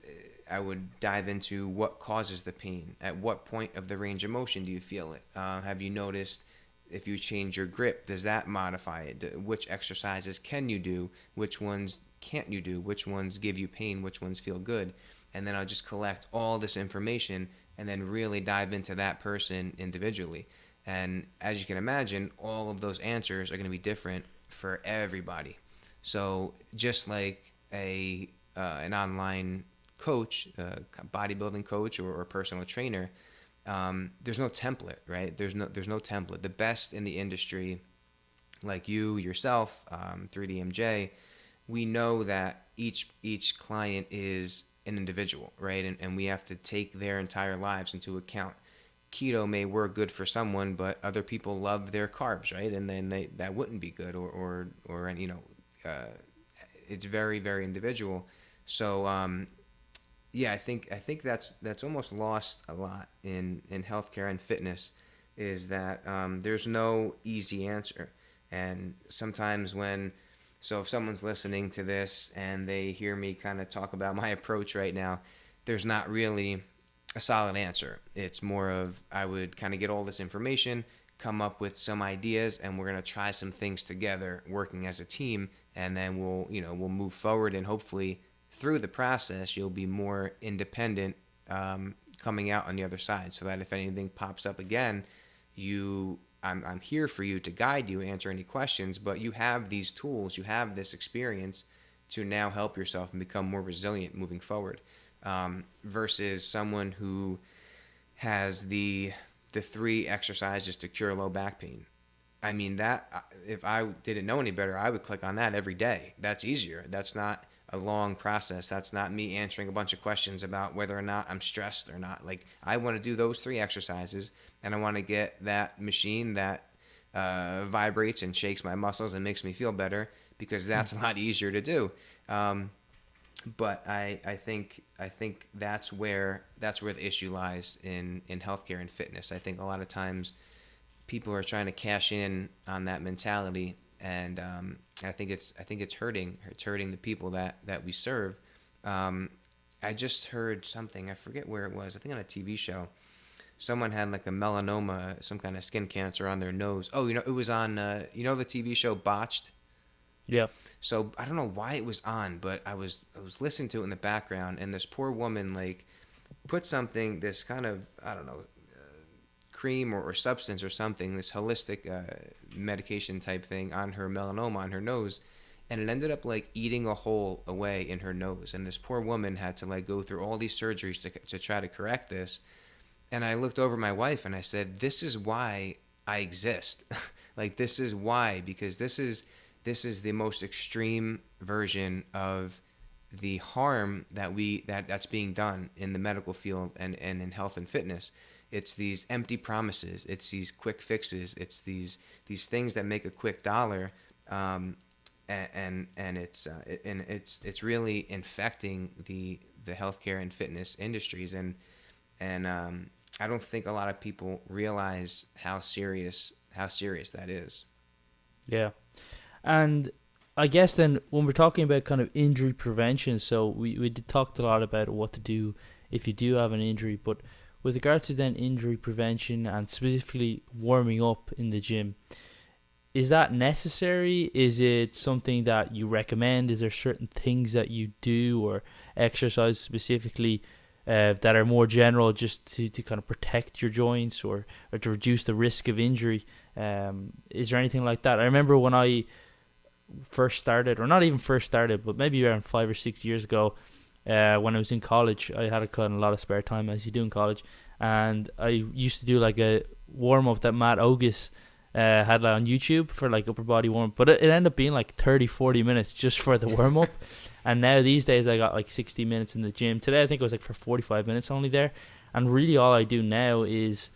I would dive into what causes the pain. At what point of the range of motion do you feel it? Have you noticed if you change your grip, does that modify it? Which exercises can you do? Which ones can't you do? Which ones give you pain? Which ones feel good? And then I'll just collect all this information and then really dive into that person individually. And as you can imagine, all of those answers are going to be different for everybody. So just like an online coach, a bodybuilding coach or personal trainer, there's no template, right? There's no template. The best in the industry, like you yourself, 3DMJ, we know that each client is an individual, right? And we have to take their entire lives into account. Keto may work good for someone, but other people love their carbs, right? And then that wouldn't be good, or it's very, very individual. So I think that's almost lost a lot in healthcare and fitness, is that there's no easy answer. And sometimes if someone's listening to this and they hear me kind of talk about my approach right now, there's not really a solid answer. It's more of, I would kind of get all this information, come up with some ideas, and we're going to try some things together working as a team, and then we'll move forward, and hopefully through the process you'll be more independent coming out on the other side, so that if anything pops up again, I'm here for you to guide you, answer any questions, but you have these tools, you have this experience to now help yourself and become more resilient moving forward. Versus someone who has the 3 exercises to cure low back pain. I mean, that if I didn't know any better, I would click on that every day. That's easier. That's not a long process. That's not me answering a bunch of questions about whether or not I'm stressed or not. Like, I want to do those 3 exercises, and I want to get that machine that vibrates and shakes my muscles and makes me feel better, because that's a lot easier to do. But I think that's where the issue lies in healthcare and fitness. I think a lot of times people are trying to cash in on that mentality, and I think it's hurting the people that we serve. I just heard something, I forget where it was, I think on a TV show. Someone had like a melanoma, some kind of skin cancer on their nose. Oh, it was on the TV show Botched? Yeah. So I don't know why it was on, but I was listening to it in the background, and this poor woman put something, this kind of, I don't know, cream or substance or something, this holistic medication type thing on her melanoma on her nose, and it ended up eating a hole away in her nose. And this poor woman had to go through all these surgeries to try to correct this. And I looked over at my wife and I said, "This is why I exist." This is why, because this is the most extreme version of the harm that's being done in the medical field and in health and fitness. It's these empty promises. It's these quick fixes. It's these things that make a quick dollar, and it's really infecting the healthcare and fitness industries. And I don't think a lot of people realize how serious that is. Yeah. And I guess then when we're talking about kind of injury prevention, so we talked a lot about what to do if you do have an injury, but with regards to then injury prevention and specifically warming up in the gym, is that necessary? Is it something that you recommend? Is there certain things that you do or exercise specifically that are more general, just to kind of protect your joints or to reduce the risk of injury. Is there anything like that? I remember when I first started, or not even first started, but maybe around 5 or 6 years ago, when I was in college, I had a lot of spare time, as you do in college, and I used to do like a warm up that Matt Ogus had like on YouTube for like upper body warm up, but it ended up being like 30-40 minutes just for the warm up. And now these days I got like 60 minutes in the gym. Today I think it was like for 45 minutes only there, and really all I do now is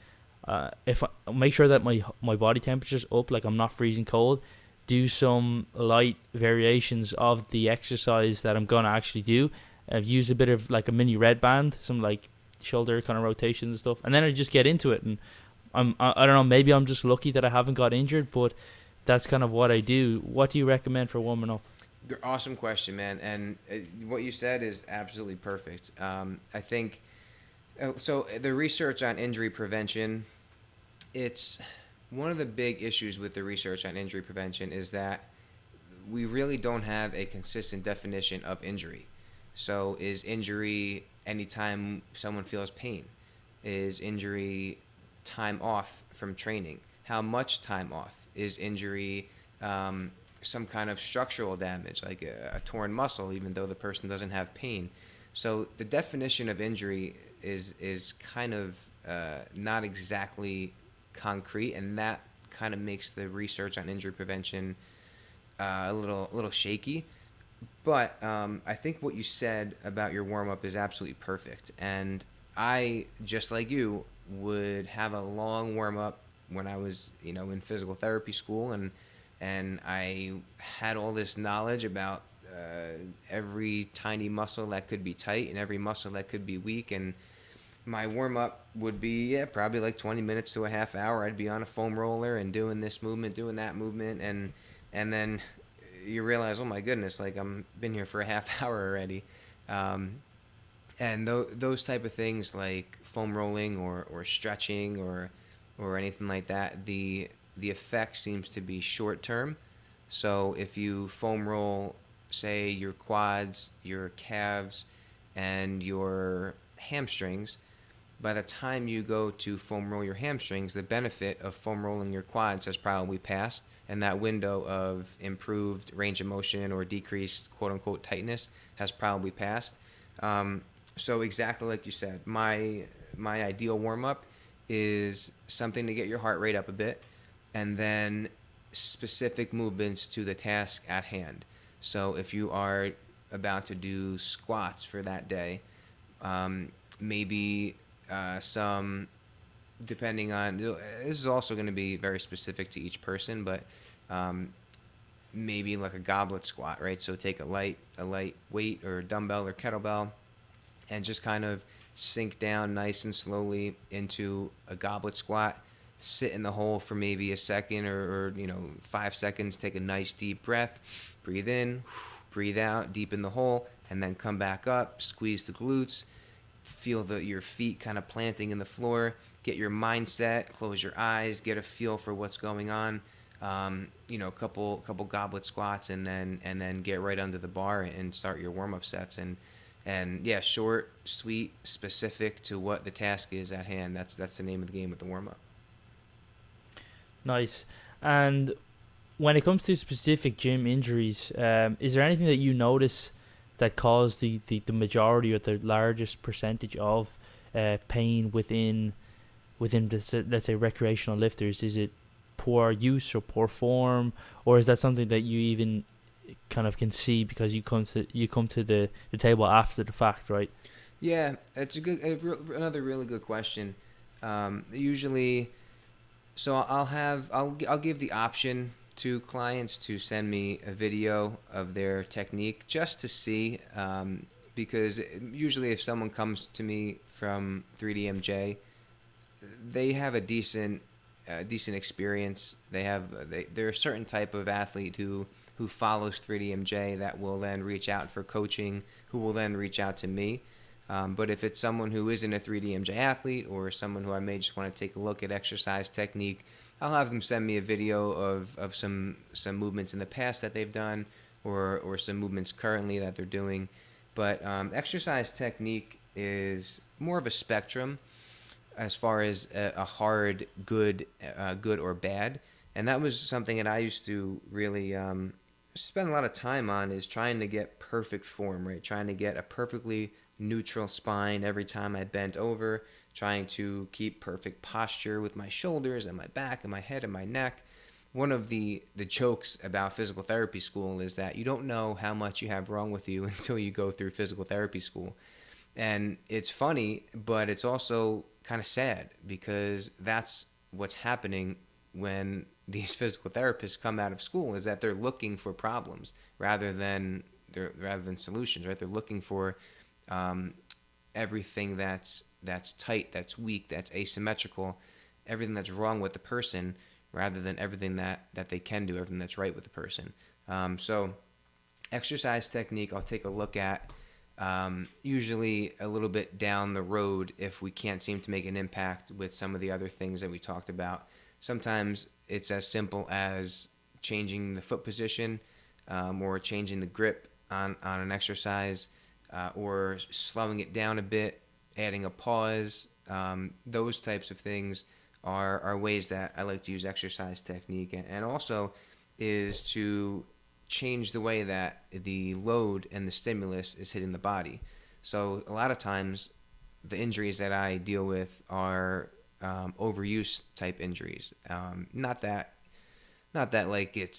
if I make sure that my body temperature's up, like I'm not freezing cold, do some light variations of the exercise that I'm gonna actually do. I've used a bit of like a mini red band, some like shoulder kind of rotations and stuff, and then I just get into it. And I don't know, maybe I'm just lucky that I haven't got injured, but that's kind of what I do. What do you recommend for warming up? Awesome question, man. And what you said is absolutely perfect. I think so. The research on injury prevention, it's one of the big issues with the research on injury prevention is that we really don't have a consistent definition of injury. So is injury anytime someone feels pain? Is injury time off from training? How much time off? Is injury some kind of structural damage, like a torn muscle, even though the person doesn't have pain? So the definition of injury is kind of not exactly concrete, and that kind of makes the research on injury prevention a little shaky. But I think what you said about your warm-up is absolutely perfect. And I, just like you, would have a long warm-up when I was, in physical therapy school, and I had all this knowledge about every tiny muscle that could be tight and every muscle that could be weak. And my warm-up would be, probably like 20 minutes to a half hour. I'd be on a foam roller and doing this movement, doing that movement, and then you realize, oh my goodness, like I'm been here for a half hour already. And those type of things like foam rolling or stretching or anything like that, the effect seems to be short term. So if you foam roll, say, your quads, your calves, and your hamstrings, by the time you go to foam roll your hamstrings, the benefit of foam rolling your quads has probably passed, and that window of improved range of motion or decreased quote-unquote tightness has probably passed. So exactly like you said, my ideal warm-up is something to get your heart rate up a bit, and then specific movements to the task at hand. So if you are about to do squats for that day, maybe some, depending on, this is also going to be very specific to each person, but maybe like a goblet squat, right? So take a light weight or dumbbell or kettlebell and just kind of sink down nice and slowly into a goblet squat. Sit in the hole for maybe a second or 5 seconds. Take a nice deep breath. Breathe in, breathe out, deep in the hole, and then come back up. Squeeze the glutes. Feel your feet kind of planting in the floor. Get your mindset. Close your eyes. Get a feel for what's going on. Couple goblet squats, and then get right under the bar and start your warm up sets. And yeah, short, sweet, specific to what the task is at hand. That's the name of the game with the warm up. Nice. And when it comes to specific gym injuries, is there anything that you notice that cause the majority or the largest percentage of pain within this, let's say, recreational lifters? Is it poor use or poor form, or is that something that you even kind of can see because you come to the table after the fact, right? Yeah, it's another really good question. Usually, so I'll give the option to clients to send me a video of their technique just to see, because usually if someone comes to me from 3DMJ, they have a decent experience. They're a certain type of athlete who follows 3DMJ that will then reach out for coaching, who will then reach out to me. But if it's someone who isn't a 3DMJ athlete or someone who I may just want to take a look at exercise technique, I'll have them send me a video of some movements in the past that they've done or some movements currently that they're doing. But exercise technique is more of a spectrum as far as a hard good or bad, and that was something that I used to really spend a lot of time on, is trying to get perfect form, right? Trying to get a perfectly neutral spine every time I bent over, trying to keep perfect posture with my shoulders and my back and my head and my neck. One of the jokes about physical therapy school is that you don't know how much you have wrong with you until you go through physical therapy school. And it's funny, but it's also kind of sad, because that's what's happening when these physical therapists come out of school, is that they're looking for problems rather than solutions, right? They're looking for um, everything that's tight, that's weak, that's asymmetrical, everything that's wrong with the person, rather than everything that they can do, everything that's right with the person. So exercise technique, I'll take a look at usually a little bit down the road if we can't seem to make an impact with some of the other things that we talked about. Sometimes it's as simple as changing the foot position, or changing the grip on an exercise, or slowing it down a bit, adding a pause. Those types of things are ways that I like to use exercise technique, and also is to change the way that the load and the stimulus is hitting the body. So a lot of times the injuries that I deal with are overuse type injuries. Not that like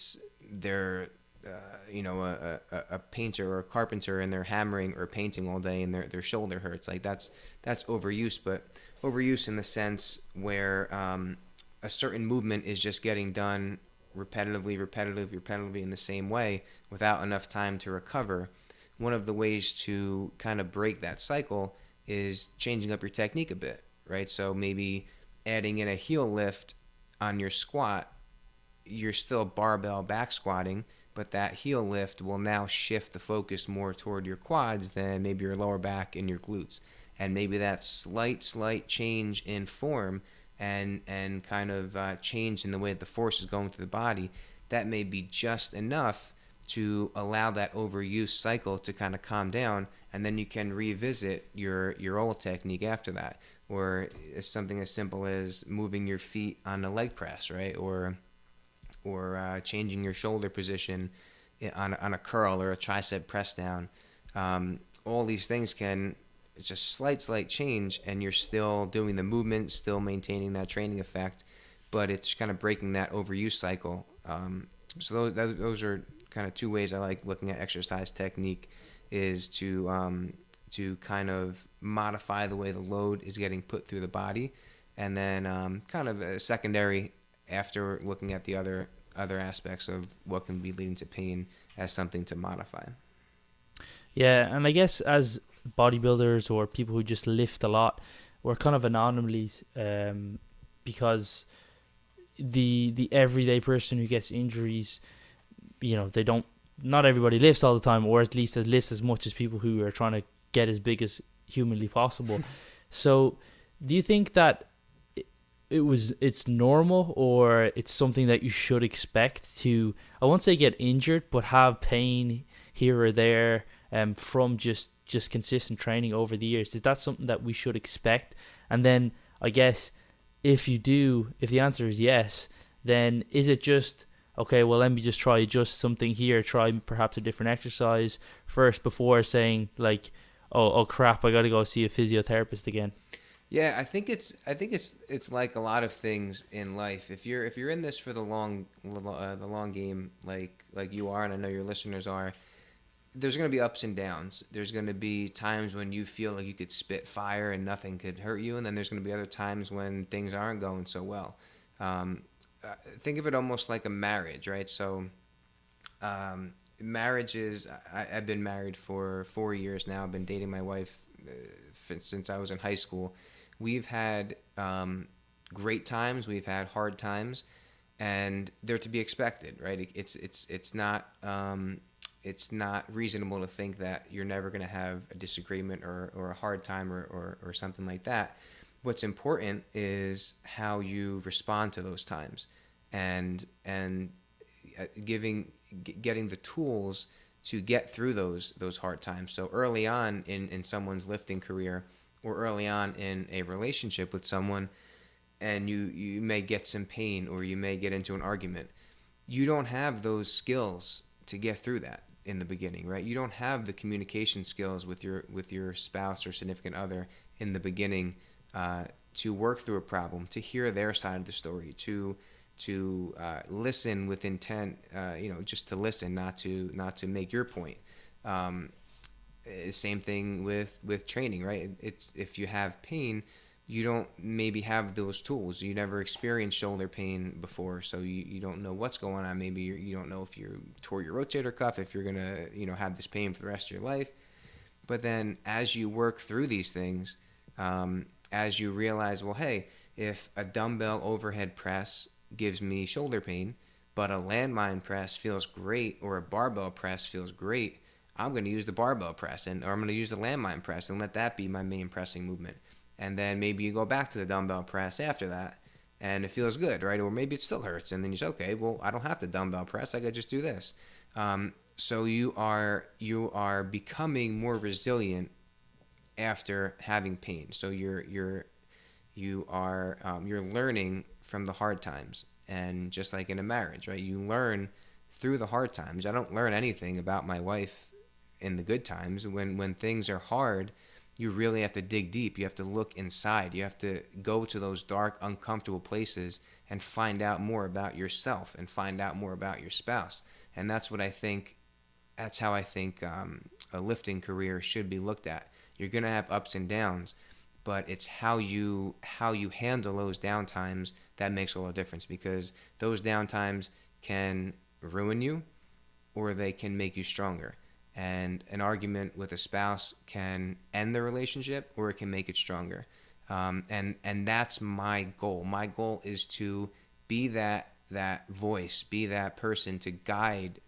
they're a painter or a carpenter and they're hammering or painting all day and their shoulder hurts. Like that's overuse, but overuse in the sense where a certain movement is just getting done repetitively in the same way without enough time to recover. One of the ways to kind of break that cycle is changing up your technique a bit, right? So maybe adding in a heel lift on your squat. You're still barbell back squatting, but that heel lift will now shift the focus more toward your quads than maybe your lower back and your glutes. And maybe that slight change in form and kind of change in the way that the force is going through the body, that may be just enough to allow that overuse cycle to kind of calm down, and then you can revisit your old technique after that. Or it's something as simple as moving your feet on a leg press, right? Or changing your shoulder position on a curl or a tricep press down. All these things can, it's a slight change, and you're still doing the movement, still maintaining that training effect, but it's kind of breaking that overuse cycle. So those are kind of two ways I like looking at exercise technique, is to kind of modify the way the load is getting put through the body, and then kind of a secondary after looking at the other aspects of what can be leading to pain as something to modify. Yeah, and I guess as bodybuilders or people who just lift a lot, we're kind of anomalies, because the everyday person who gets injuries, they don't. Not everybody lifts all the time, or at least lifts as much as people who are trying to get as big as humanly possible. So, do you think that it's normal, or it's something that you should expect to, I won't say get injured, but have pain here or there from just consistent training over the years? Is that something that we should expect? And then I guess if the answer is yes, then is it just, okay, well, let me just try adjust something here, try perhaps a different exercise first before saying like, oh crap, I got to go see a physiotherapist again? Yeah, I think it's like a lot of things in life. If you're in this for the long game, like you are, and I know your listeners are, there's going to be ups and downs. There's going to be times when you feel like you could spit fire and nothing could hurt you, and then there's going to be other times when things aren't going so well. Think of it almost like a marriage, right? So marriage is, I've been married for 4 years now. I've been dating my wife since I was in high school. We've had great times. We've had hard times, and they're to be expected, right? It's not reasonable to think that you're never going to have a disagreement or a hard time or something like that. What's important is how you respond to those times, and getting the tools get through those hard times. So early on in someone's lifting career, or early on in a relationship with someone, and you may get some pain, or you may get into an argument, you don't have those skills to get through that in the beginning, right? You don't have the communication skills with your spouse or significant other in the beginning, to work through a problem, to hear their side of the story, to listen with intent, just to listen, not to make your point. Same thing with training, right? It's, if you have pain, you don't maybe have those tools. You never experienced shoulder pain before, so you don't know what's going on. Maybe you don't know if you tore your rotator cuff, if you're gonna have this pain for the rest of your life. But then as you work through these things, as you realize, well, hey, if a dumbbell overhead press gives me shoulder pain, but a landmine press feels great, or a barbell press feels great, I'm going to use the barbell press, or I'm going to use the landmine press and let that be my main pressing movement. And then maybe you go back to the dumbbell press after that, and it feels good, right? Or maybe it still hurts, and then you say, okay, well, I don't have to dumbbell press. I could just do this. So you are becoming more resilient after having pain. So you're learning from the hard times. And just like in a marriage, right? You learn through the hard times. I don't learn anything about my wife in the good times. When things are hard, you really have to dig deep. You have to look inside. You have to go to those dark, uncomfortable places and find out more about yourself and find out more about your spouse. And that's how I think a lifting career should be looked at. You're going to have ups and downs, but it's how you handle those downtimes that makes all the difference, because those downtimes can ruin you, or they can make you stronger. And an argument with a spouse can end the relationship, or it can make it stronger. And that's my goal. My goal is to be that voice, be that person to guide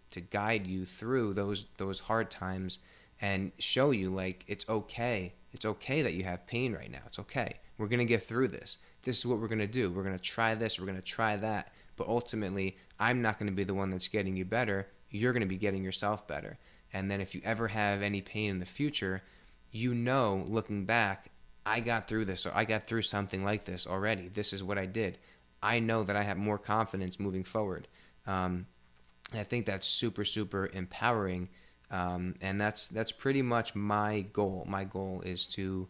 you through those hard times, and show you, like, it's okay. It's okay that you have pain right now. It's okay. We're going to get through this. This is what we're going to do. We're going to try this. We're going to try that. But ultimately, I'm not going to be the one that's getting you better. You're going to be getting yourself better. And then if you ever have any pain in the future, looking back, I got through this, or I got through something like this already. This is what I did. I know that I have more confidence moving forward. And I think that's super, super empowering. And that's pretty much my goal. My goal is to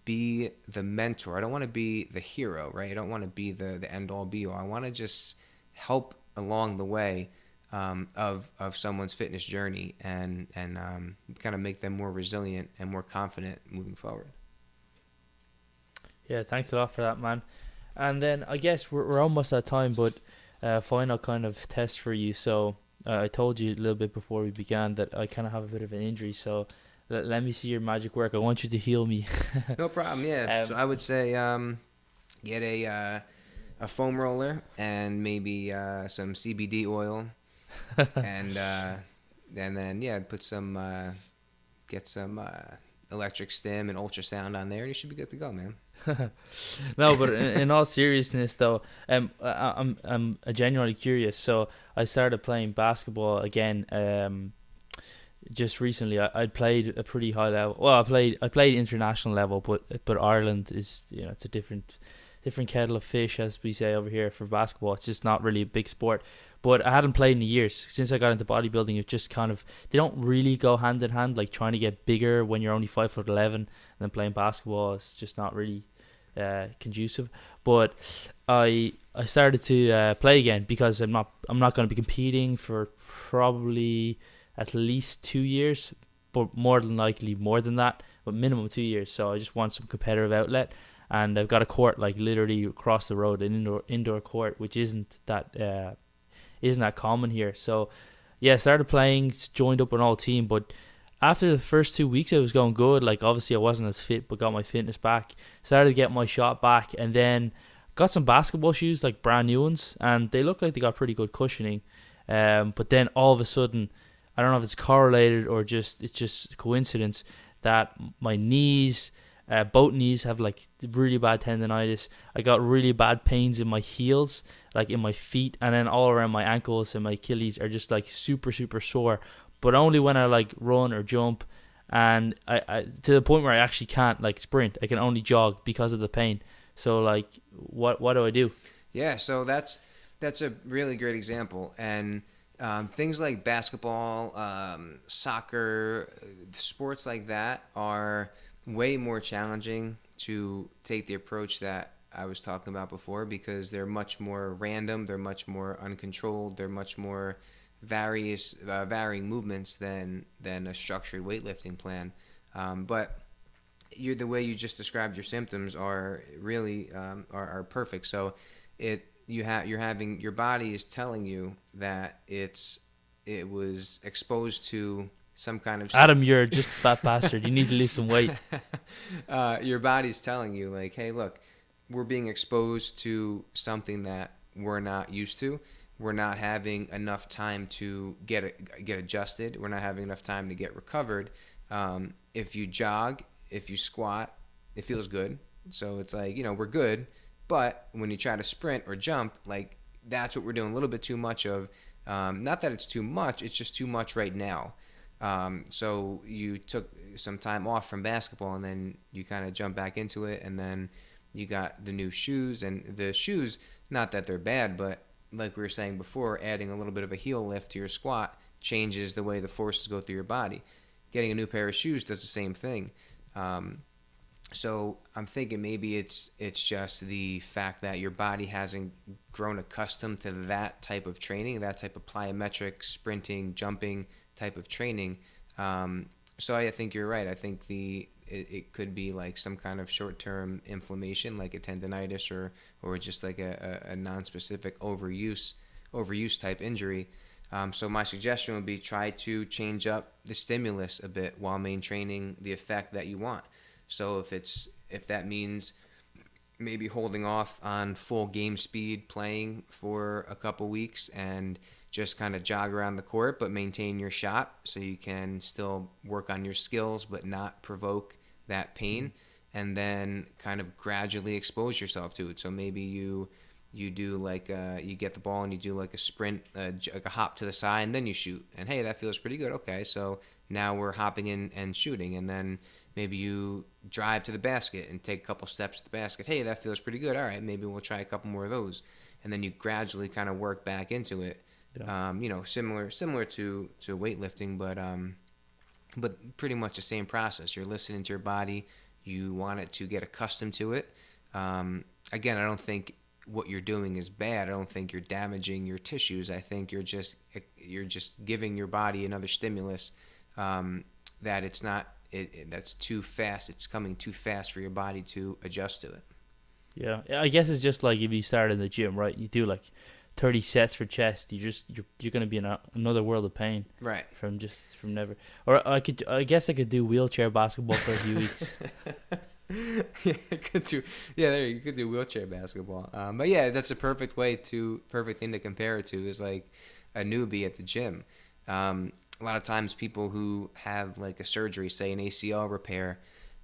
be the mentor. I don't want to be the hero, right? I don't want to be the end all be all. I want to just help along the way of someone's fitness journey, and kind of make them more resilient and more confident moving forward. Yeah, thanks a lot for that, man. And then I guess we're almost at time, but final kind of test for you. So I told you a little bit before we began that I kind of have a bit of an injury, so let me see your magic work. I want you to heal me. No problem. Yeah. So I would say get a foam roller and maybe some CBD oil, and then put some get some electric stim and ultrasound on there, and you should be good to go, man. No, but in all seriousness, though, I'm genuinely curious. So I started playing basketball again. Just recently, I played a pretty high level. Well, I played international level, but Ireland is, it's a different kettle of fish, as we say over here, for basketball. It's just not really a big sport. But I hadn't played in years. Since I got into bodybuilding, it just kind of, they don't really go hand in hand. Like trying to get bigger when you're only 5'11", and then playing basketball is just not really conducive. But I started to play again, because I'm not going to be competing for probably at least 2 years, but more than likely more than that, but minimum 2 years. So I just want some competitive outlet, and I've got a court like literally across the road, an indoor court, which isn't that common here. So yeah, I started playing, joined up an all team, but after the first 2 weeks it was going good. Like obviously I wasn't as fit, but got my fitness back, started to get my shot back, and then got some basketball shoes, like brand new ones, and they look like they got pretty good cushioning. But then all of a sudden, I don't know if it's correlated or it's just coincidence, that my knees Both knees have like really bad tendonitis. I got really bad pains in my heels, like in my feet, and then all around my ankles and my Achilles are just like super super sore. But only when I like run or jump, and I to the point where I actually can't like sprint. I can only jog because of the pain. So like, what do I do? Yeah, so that's a really great example, and things like basketball, soccer, sports like that are way more challenging to take the approach that I was talking about before because they're much more random, they're much more uncontrolled, they're much more varying movements than a structured weightlifting plan. But the way you just described your symptoms are really are perfect. So you're having your body is telling you that it was exposed to some kind of Adam, you're just a fat bastard. You need to lose some weight. your body's telling you like, hey, look, we're being exposed to something that we're not used to. We're not having enough time to get adjusted. We're not having enough time to get recovered. If you jog, if you squat, it feels good. So it's like, we're good. But when you try to sprint or jump, like that's what we're doing a little bit too much of. Not that it's too much, it's just too much right now. So you took some time off from basketball and then you kind of jump back into it. And then you got the new shoes. And the shoes, not that they're bad, but like we were saying before, adding a little bit of a heel lift to your squat changes the way the forces go through your body. Getting a new pair of shoes does the same thing. So I'm thinking maybe it's just the fact that your body hasn't grown accustomed to that type of training, that type of plyometric, sprinting, jumping type of training. So I think you're right. I think it could be like some kind of short-term inflammation, like a tendonitis or just like a non-specific overuse type injury. So my suggestion would be try to change up the stimulus a bit while maintaining the effect that you want. So if that means maybe holding off on full game speed playing for a couple weeks and just kind of jog around the court but maintain your shot so you can still work on your skills but not provoke that pain, and then kind of gradually expose yourself to it. So maybe you do like you get the ball and you do like a sprint, like a hop to the side, and then you shoot. And hey, that feels pretty good. Okay, so now we're hopping in and shooting, and then maybe you drive to the basket and take a couple steps to the basket. Hey, that feels pretty good. All right, maybe we'll try a couple more of those, and then you gradually kind of work back into it. Yeah. Similar to weightlifting, but pretty much the same process. You're listening to your body. You want it to get accustomed to it. Again, I don't think what you're doing is bad. I don't think you're damaging your tissues. I think you're just giving your body another stimulus that it's not. That's too fast. It's coming too fast for your body to adjust to it. Yeah, I guess it's just like if you start in the gym, right? You do like 30 sets for chest. You're gonna be in another world of pain, right? From never. Or I guess I could do wheelchair basketball for a few weeks. Yeah, you could do wheelchair basketball. But yeah, that's a perfect thing to compare it to is like a newbie at the gym. A lot of times people who have like a surgery, say an ACL repair,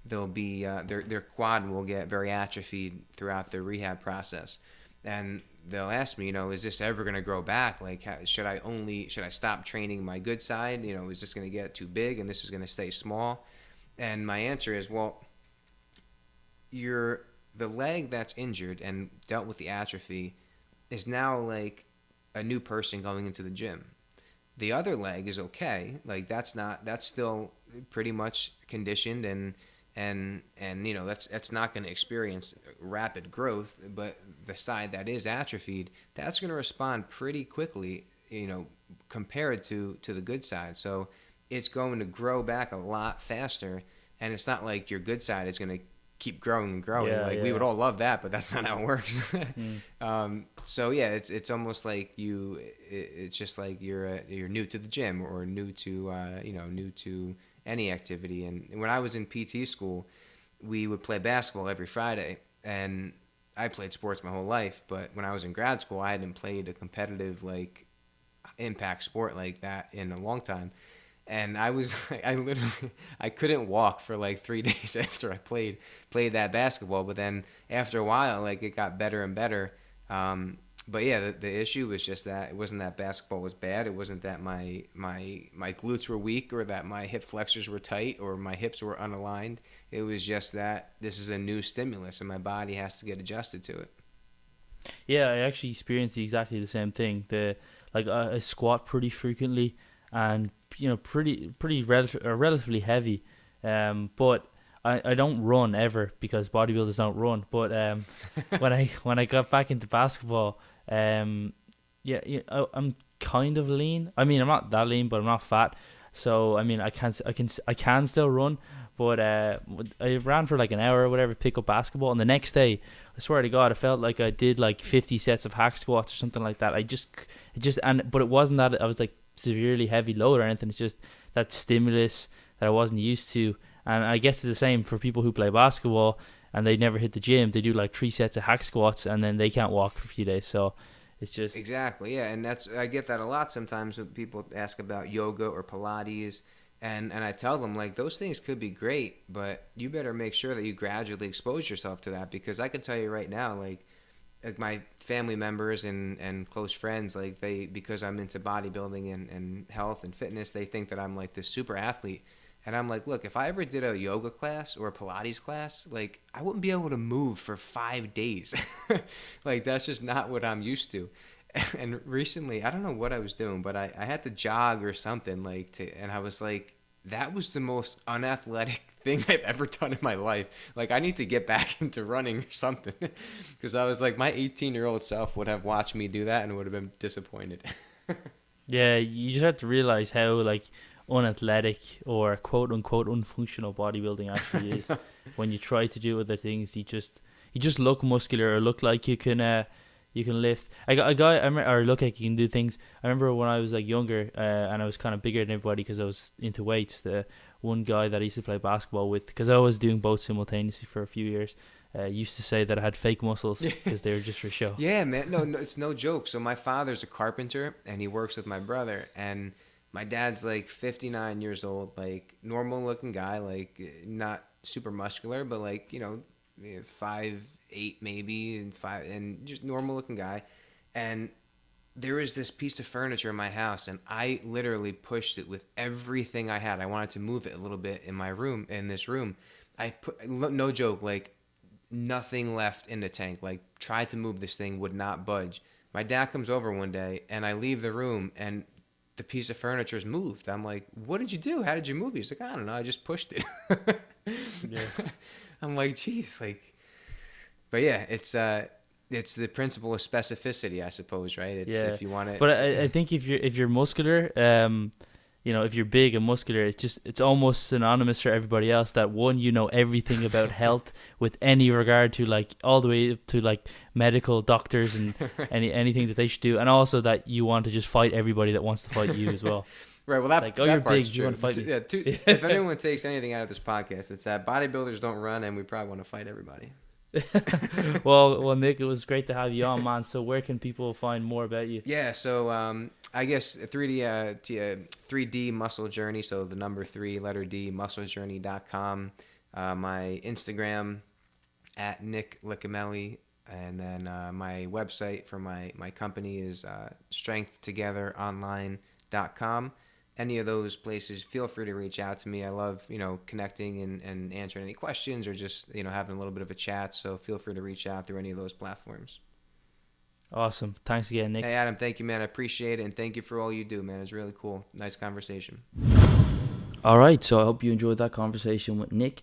they'll be their quad will get very atrophied throughout the rehab process, and they'll ask me, is this ever going to grow back? Like, should I stop training my good side? Is this going to get too big and this is going to stay small? And my answer is, well, the leg that's injured and dealt with the atrophy is now like a new person going into the gym. The other leg is okay. Like that's still pretty much conditioned and that's not going to experience rapid growth, but the side that is atrophied, that's going to respond pretty quickly, compared to the good side. So it's going to grow back a lot faster, and it's not like your good side is going to keep growing and growing. We would all love that, but that's not how it works. So yeah, it's almost like it's just like you're new to the gym or new to any activity. And when I was in PT school, we would play basketball every Friday, and I played sports my whole life, but when I was in grad school, I hadn't played a competitive like impact sport like that in a long time. and I couldn't walk for like 3 days after I played that basketball. But then after a while, like it got better and better. But yeah, the issue was just that it wasn't that basketball was bad. It wasn't that my glutes were weak or that my hip flexors were tight or my hips were unaligned. It was just that this is a new stimulus and my body has to get adjusted to it. Yeah, I actually experienced exactly the same thing. I squat pretty frequently, and relatively heavy. But I don't run ever because bodybuilders don't run. But when I got back into basketball, I'm kind of lean. I mean, I'm not that lean, but I'm not fat. So I mean, I can still run. But I ran for like an hour or whatever, pick up basketball, and the next day, I swear to God, I felt like I did like 50 sets of hack squats or something like that. But it wasn't that I was like severely heavy load or anything. It's just that stimulus that I wasn't used to. And I guess it's the same for people who play basketball and they never hit the gym. They do like 3 sets of hack squats and then they can't walk for a few days. So it's just Exactly, yeah, and I get that a lot sometimes when people ask about yoga or Pilates, and I tell them like those things could be great, but you better make sure that you gradually expose yourself to that because I can tell you right now, like my family members and close friends, like because I'm into bodybuilding and health and fitness, they think that I'm like this super athlete. And I'm like, look, if I ever did a yoga class or a Pilates class, like I wouldn't be able to move for 5 days. Like that's just not what I'm used to. And recently, I don't know what I was doing, but I had to jog or something and I was like, that was the most unathletic thing I've ever done in my life. Like I need to get back into running or something. Because I was like, my 18-year-old self would have watched me do that and would have been disappointed. yeah. You just have to realize how like unathletic or quote unquote unfunctional bodybuilding actually is. When you try to do other things, you just look muscular or look like you can lift. I got a guy or look like you can do things. I remember when I was like younger and I was kind of bigger than everybody because I was into weights. The one guy that I used to play basketball with, because I was doing both simultaneously for a few years, used to say that I had fake muscles because they were just for show. Yeah, man. No, it's no joke. So my father's a carpenter and he works with my brother, and my dad's like 59 years old, like normal looking guy, like not super muscular, but like, 5'8" maybe and just normal looking guy. And there was this piece of furniture in my house and I literally pushed it with everything I had. I wanted to move it a little bit in this room. I put, no joke, like nothing left in the tank. Like tried to move this thing, would not budge. My dad comes over one day and I leave the room and the piece of furniture's moved. I'm like, what did you do? How did you move it? He's like, I don't know. I just pushed it. Yeah. I'm like, geez, like, but yeah, it's the principle of specificity, I suppose, right? It's Yeah, if you want to. but I think if you're muscular, if you're big and muscular, it's almost synonymous for everybody else that one, you know everything about health with any regard to like all the way up to like medical doctors and Right. anything that they should do, and also that you want to just fight everybody that wants to fight you as well. Right. Well, It's that like, oh, that you're part's big, you true. want to fight me? Yeah. If anyone takes anything out of this podcast, it's that bodybuilders don't run, and we probably want to fight everybody. Well, Nick, it was great to have you on, man. So where can people find more about you? Yeah. So I guess 3D muscle journey. So the number 3 letter D musclejourney.com. My Instagram at Nick Licamelli. And then my website for my company is strengthtogetheronline.com. Any of those places, feel free to reach out to me. I love, connecting and answering any questions or just, having a little bit of a chat. So feel free to reach out through any of those platforms. Awesome. Thanks again, Nick. Hey, Adam, thank you, man. I appreciate it. And thank you for all you do, man. It's really cool. Nice conversation. All right, so I hope you enjoyed that conversation with Nick.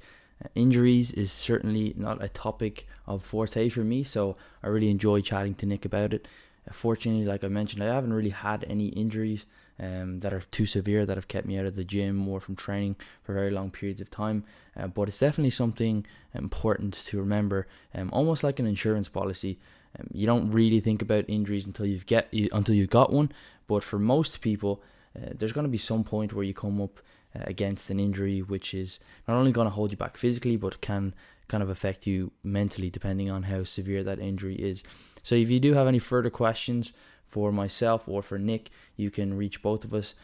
Injuries is certainly not a topic of forte for me, so I really enjoy chatting to Nick about it. Fortunately, like I mentioned, I haven't really had any injuries that are too severe that have kept me out of the gym or from training for very long periods of time. But it's definitely something important to remember, almost like an insurance policy. You don't really think about injuries until you've got one, but for most people, there's going to be some point where you come up against an injury which is not only going to hold you back physically, but can kind of affect you mentally depending on how severe that injury is. So if you do have any further questions for myself or for Nick, you can reach both of us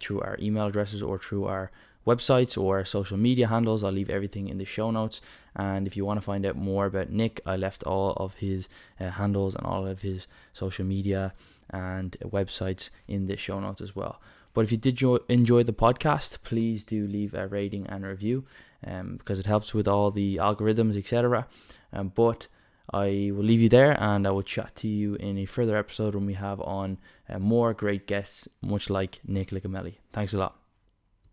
through our email addresses or through our websites or our social media handles. I'll leave everything in the show notes. And if you want to find out more about Nick, I left all of his handles and all of his social media and websites in the show notes as well. But if you did enjoy the podcast, please do leave a rating and review, because it helps with all the algorithms, etc. But I will leave you there, and I will chat to you in a further episode when we have on more great guests, much like Nick Licamelli. Thanks a lot.